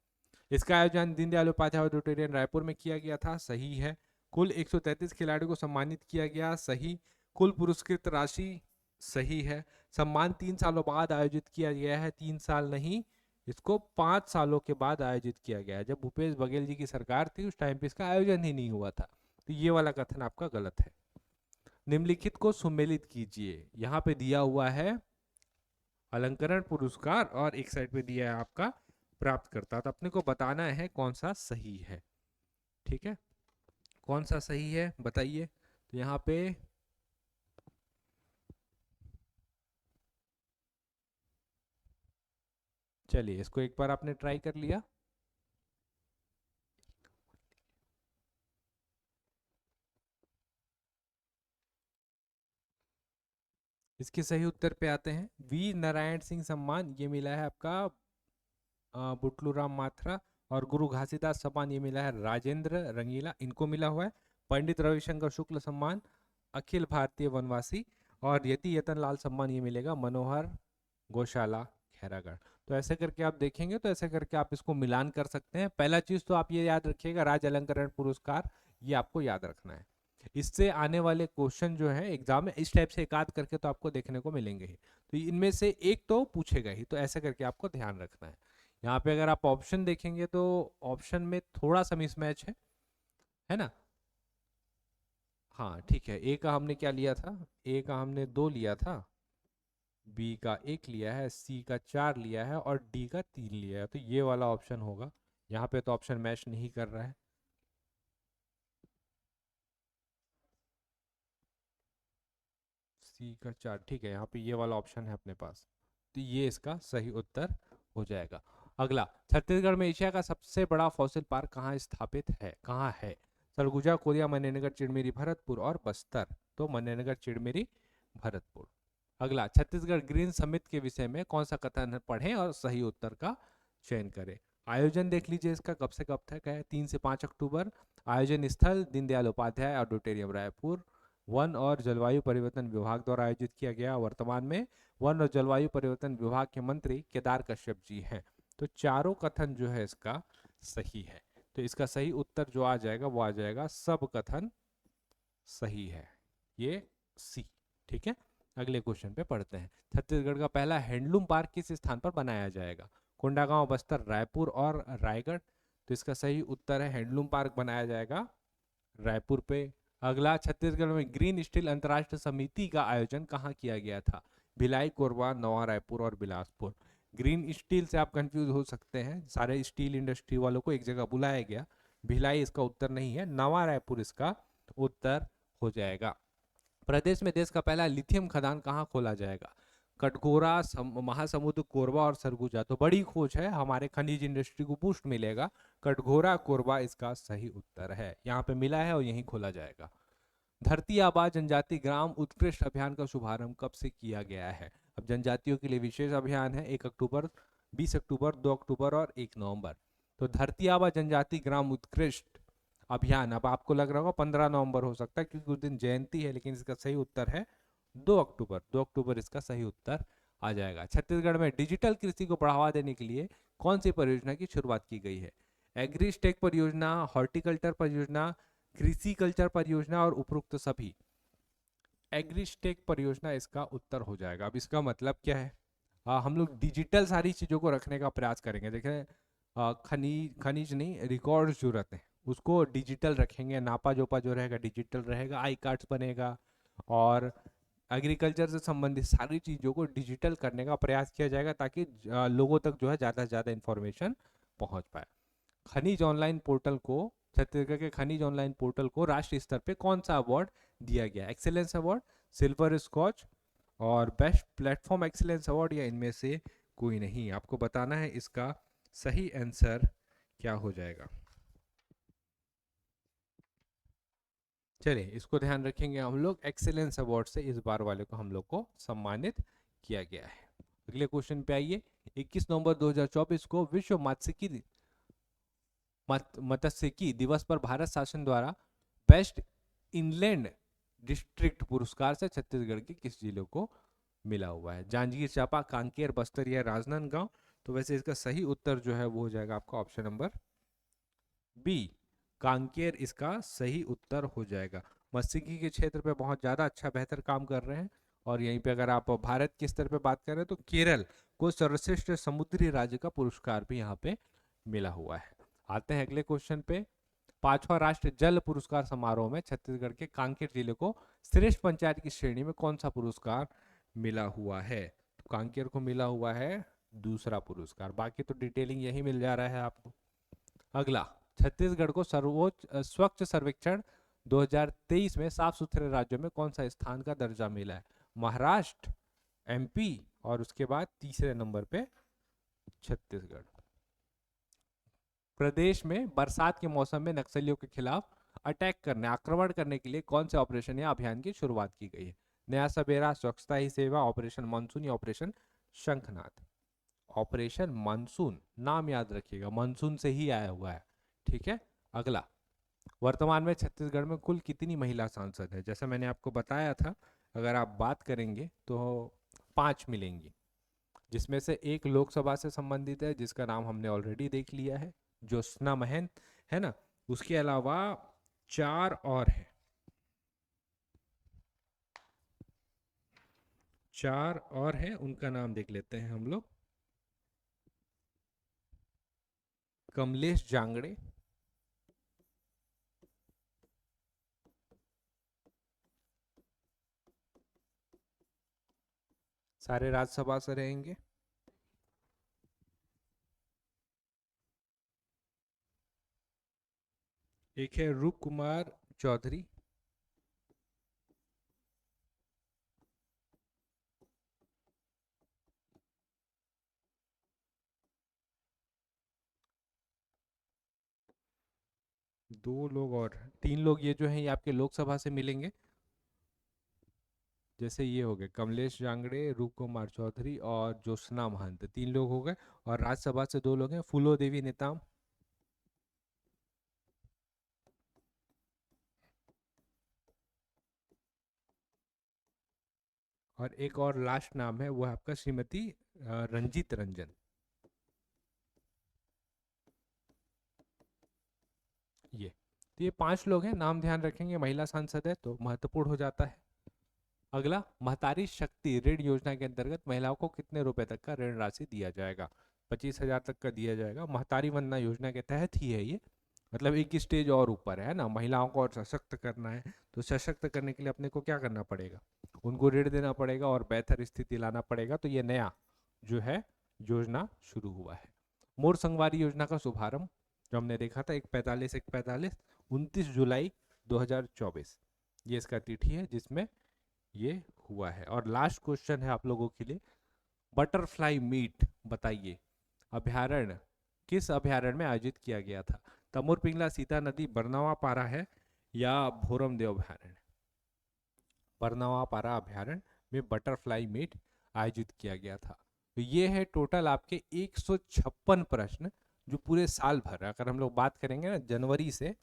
इसका आयोजन दीनदयाल उपाध्याय ऑडिटोरियम रायपुर में किया गया था, सही है। कुल 133 खिलाड़ियों को सम्मानित किया गया, सही। कुल पुरस्कृत राशि, सही है। सम्मान 3 सालों बाद आयोजित किया गया है, 3 साल नहीं, इसको 5 सालों के बाद आयोजित किया गया है। जब भूपेश बघेल जी की सरकार थी उस टाइम पे इसका आयोजन ही नहीं हुआ था, तो ये वाला कथन आपका गलत है। निम्नलिखित को सुमेलित कीजिए, यहाँ पे दिया हुआ है अलंकरण पुरस्कार और एक साइड पे दिया है आपका प्राप्तकर्ता, तो अपने को बताना है कौन सा सही है। ठीक है, कौन सा सही है बताइए। तो यहाँ पे चलिए इसको एक बार आपने ट्राई कर लिया। इसके सही उत्तर पे आते हैं। वी नारायण सिंह सम्मान ये मिला है आपका बुटलू राम माथुर, और गुरु घासीदास सम्मान ये मिला है राजेंद्र रंगीला, इनको मिला हुआ है। पंडित रविशंकर शुक्ल सम्मान अखिल भारतीय वनवासी, और यति यतन लाल सम्मान ये मिलेगा मनोहर गौशाला खैरागढ़। तो ऐसे करके आप देखेंगे तो ऐसे करके आप इसको मिलान कर सकते हैं। पहला चीज तो आप ये याद रखिएगा, राज्य अलंकरण पुरस्कार ये आपको याद रखना है। इससे आने वाले क्वेश्चन जो है एग्जाम में इस टाइप से एक आध करके तो आपको देखने को मिलेंगे ही, तो इनमें से एक तो पूछेगा ही, तो ऐसे करके आपको ध्यान रखना है। यहाँ पे अगर आप ऑप्शन देखेंगे तो ऑप्शन में थोड़ा सा मिसमैच है ना। हाँ ठीक है, ए का हमने क्या लिया था, ए का हमने 2 लिया था, बी का 1 लिया है, सी का 4 लिया है और डी का 3 लिया है, तो ये वाला ऑप्शन होगा। यहाँ पे तो ऑप्शन मैच नहीं कर रहा है। सी का 4 ठीक है, यहाँ पे ये वाला ऑप्शन है अपने पास, तो ये इसका सही उत्तर हो जाएगा। अगला, छत्तीसगढ़ में एशिया का सबसे बड़ा फॉसिल पार्क कहाँ स्थापित है, कहाँ है। सरगुजा, कोरिया, मनेनगर, चिड़मिरी, भरतपुर और बस्तर। तो मनेनगर, चिड़मिरी, भरतपुर। अगला, छत्तीसगढ़ ग्रीन समिट के विषय में कौन सा कथन पढ़ें और सही उत्तर का चयन करें। आयोजन देख लीजिए इसका कब से कब तक है, 3 से 5 अक्टूबर। आयोजन स्थल दीनदयाल उपाध्याय ऑडिटोरियम रायपुर। वन और जलवायु परिवर्तन विभाग द्वारा आयोजित किया गया। वर्तमान में वन और जलवायु परिवर्तन विभाग के मंत्री केदार कश्यप जी हैं। तो चारों कथन जो है इसका सही है, तो इसका सही उत्तर जो आ जाएगा वो आ जाएगा सब कथन सही है, ये सी। ठीक है, अगले क्वेश्चन पे पढ़ते हैं। छत्तीसगढ़ का पहला हैंडलूम पार्क किस स्थान पर बनाया जाएगा। कोंडागांव, बस्तर, रायपुर और रायगढ़। तो इसका सही उत्तर है हैंडलूम पार्क बनाया जाएगा रायपुर पे। अगला, छत्तीसगढ़ में ग्रीन स्टील अंतर्राष्ट्रीय समिति का आयोजन कहाँ किया गया था। भिलाई, कोरबा, नवा रायपुर और बिलासपुर। ग्रीन स्टील से आप कंफ्यूज हो सकते हैं, सारे स्टील इंडस्ट्री वालों को एक जगह बुलाया गया। भिलाई इसका उत्तर नहीं है, नवा रायपुर इसका उत्तर हो जाएगा। प्रदेश में देश का पहला लिथियम खदान कहाँ खोला जाएगा। कटघोरा, महासमुंद, कोरबा और सरगुजा। तो बड़ी खोज है, हमारे खनिज इंडस्ट्री को बूस्ट मिलेगा। कटघोरा, कोरबा इसका सही उत्तर है, यहाँ पे मिला है और यहीं खोला जाएगा। धरती आबा जनजाति ग्राम उत्कृष्ट अभियान का शुभारंभ कब से किया गया है। अब जनजातियों के लिए विशेष अभियान है, 1 अक्टूबर, 20 अक्टूबर, 2 अक्टूबर और 1 नवंबर। तो धरती आबा जनजाति ग्राम उत्कृष्ट अभियान, अब आपको लग रहा होगा 15 नवंबर हो सकता है क्योंकि उस दिन जयंती है, लेकिन इसका सही उत्तर है 2 अक्टूबर। 2 अक्टूबर इसका सही उत्तर आ जाएगा। छत्तीसगढ़ में डिजिटल कृषि को बढ़ावा देने के लिए कौन सी परियोजना की शुरुआत की गई है। एग्रीस्टेक परियोजना, हॉर्टिकल्चर परियोजना, कृषि कल्चर परियोजना और उपरोक्त सभी। एग्रीस्टेक परियोजना इसका उत्तर हो जाएगा। अब इसका मतलब क्या है, हम लोग डिजिटल सारी चीजों को रखने का प्रयास करेंगे। देखें, खनिज नहीं, रिकॉर्ड जो रहते हैं उसको डिजिटल रखेंगे, नापा जोपा जो रहेगा डिजिटल रहेगा, आई कार्ड्स बनेगा, और एग्रीकल्चर से संबंधित सारी चीज़ों को डिजिटल करने का प्रयास किया जाएगा ताकि लोगों तक जो है ज़्यादा से ज़्यादा इन्फॉर्मेशन पहुंच पाए। खनिज ऑनलाइन पोर्टल को, छत्तीसगढ़ के खनिज ऑनलाइन पोर्टल को राष्ट्रीय स्तर पे कौन सा अवार्ड दिया गया। एक्सेलेंस अवार्ड, सिल्वर स्कॉच और बेस्ट प्लेटफॉर्म एक्सीलेंस अवार्ड, या इनमें से कोई नहीं। आपको बताना है इसका सही आंसर क्या हो जाएगा। चलिए इसको ध्यान रखेंगे हम लोग, एक्सेलेंस अवार्ड से इस बार वाले को हम लोग को सम्मानित किया गया है। अगले क्वेश्चन पे आइए। 21 नवंबर 2024 को विश्व मत्स्यिकी दिवस पर भारत शासन द्वारा बेस्ट इनलैंड डिस्ट्रिक्ट पुरस्कार से छत्तीसगढ़ के किस जिले को मिला हुआ है। जांजगीर चांपा, कांकेर, बस्तर या राजनांदगांव। तो वैसे इसका सही उत्तर जो है वो हो जाएगा आपका ऑप्शन नंबर बी, कांकेर इसका सही उत्तर हो जाएगा। मत्स्यिकी के क्षेत्र पे बहुत ज़्यादा अच्छा बेहतर काम कर रहे हैं। और यहीं पे अगर आप भारत के स्तर पे बात करें तो केरल को सर्वश्रेष्ठ समुद्री राज्य का पुरस्कार भी यहाँ पे मिला हुआ है। आते हैं अगले क्वेश्चन पे। पांचवा राष्ट्रीय जल पुरस्कार समारोह में छत्तीसगढ़ के कांकेर जिले को श्रेष्ठ पंचायत की श्रेणी में कौन सा पुरस्कार मिला हुआ है? तो कांकेर को मिला हुआ है दूसरा पुरस्कार। बाकी तो डिटेलिंग यही मिल जा रहा है आपको। अगला, छत्तीसगढ़ को सर्वोच्च स्वच्छ सर्वेक्षण 2023 में साफ सुथरे राज्यों में कौन सा स्थान का दर्जा मिला है? महाराष्ट्र, एमपी और उसके बाद तीसरे नंबर पे छत्तीसगढ़। प्रदेश में बरसात के मौसम में नक्सलियों के खिलाफ अटैक करने, आक्रमण करने के लिए कौन से ऑपरेशन या अभियान की शुरुआत की गई है? नया सवेरा, स्वच्छता ही सेवा, ऑपरेशन मानसून या ऑपरेशन शंखनाद? ऑपरेशन मानसून, नाम याद रखिएगा, मानसून से ही आया हुआ है। ठीक है। अगला, वर्तमान में छत्तीसगढ़ में कुल कितनी महिला सांसद है? जैसा मैंने आपको बताया था, अगर आप बात करेंगे तो 5 मिलेंगी, जिसमें से एक लोकसभा से संबंधित है जिसका नाम हमने ऑलरेडी देख लिया है, ज्योत्सना महंत, है ना। उसके अलावा 4 और है, 4 और है, उनका नाम देख लेते हैं हम लोग। कमलेश जांगड़े, सारे राज्यसभा से रहेंगे। एक है रूप कुमार चौधरी, दो लोग और, 3 लोग ये जो हैं ये आपके लोकसभा से मिलेंगे। जैसे ये हो गए कमलेश जांगड़े, रूप कुमार चौधरी और ज्योत्सना महंत, 3 लोग हो गए। और राज्यसभा से 2 लोग हैं, फूलो देवी नेताम और एक और लास्ट नाम है, वो है आपका श्रीमती रंजीत रंजन। ये तो ये 5 लोग हैं, नाम ध्यान रखेंगे, महिला सांसद है तो महत्वपूर्ण हो जाता है। अगला, महतारी शक्ति ऋण योजना के अंतर्गत महिलाओं को कितने रुपए तक का ऋण राशि दिया जाएगा? 25,000 तक का दिया जाएगा। महतारी वंदना योजना के तहत ही है ये, मतलब एक स्टेज और ऊपर है ना, महिलाओं को और सशक्त करना है। तो सशक्त करने के लिए अपने को क्या करना पड़ेगा? उनको ऋण देना पड़ेगा और बेहतर स्थिति लाना पड़ेगा। तो ये नया जो है योजना शुरू हुआ है। मोर संगवारी योजना का शुभारंभ जो हमने देखा था 29 जुलाई 2024, ये इसका तिथि है जिसमें ये हुआ है। और लास्ट क्वेश्चन है आप लोगों के लिए, बटरफ्लाई मीट बताइए अभ्यारण्य किस अभ्यारण्य में आयोजित किया गया था? तमोर पिंगला, सीता नदी, बरनावा पारा है या भोरमदेव अभ्यारण्य? बरनावा पारा अभ्यारण्य में बटरफ्लाई मीट आयोजित किया गया था। तो ये है टोटल आपके 156 प्रश्न जो पूरे साल भर, अगर हम लोग बात करेंगे ना जनवरी से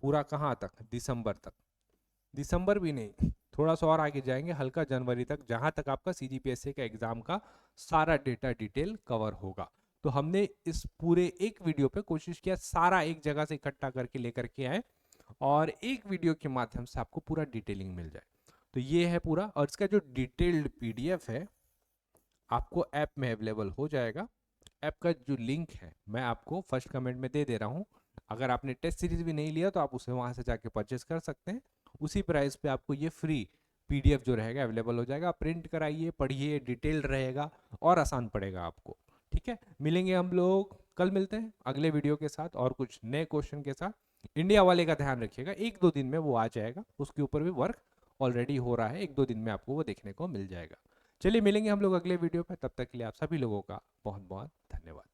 पूरा कहाँ तक, दिसंबर तक, दिसंबर भी नहीं, थोड़ा सा और आगे जाएंगे, हल्का जनवरी तक, जहां तक आपका सीजीपीएससी का एग्जाम का सारा डेटा डिटेल कवर होगा। तो हमने इस पूरे एक वीडियो पे कोशिश किया सारा एक जगह से इकट्ठा करके लेकर के आए और एक वीडियो के माध्यम से आपको पूरा डिटेलिंग मिल जाए। तो ये है पूरा, और इसका जो डिटेल्ड पीडीएफ है आपको ऐप में अवेलेबल हो जाएगा। ऐप का जो लिंक है मैं आपको फर्स्ट कमेंट में दे दे रहा हूँ। अगर आपने टेस्ट सीरीज भी नहीं लिया तो आप उसे वहां से जाके परचेस कर सकते हैं। उसी प्राइस पे आपको ये फ्री पीडीएफ जो रहेगा अवेलेबल हो जाएगा। प्रिंट कराइए, पढ़िए, डिटेल्ड रहेगा और आसान पड़ेगा आपको। ठीक है, मिलेंगे हम लोग कल, मिलते हैं अगले वीडियो के साथ और कुछ नए क्वेश्चन के साथ। इंडिया वाले का ध्यान रखिएगा, 1-2 दिन में वो आ जाएगा, उसके ऊपर भी वर्क ऑलरेडी हो रहा है, 1-2 दिन में आपको वो देखने को मिल जाएगा। चलिए मिलेंगे हम लोग अगले वीडियो पे, तब तक के लिए आप सभी लोगों का बहुत बहुत धन्यवाद।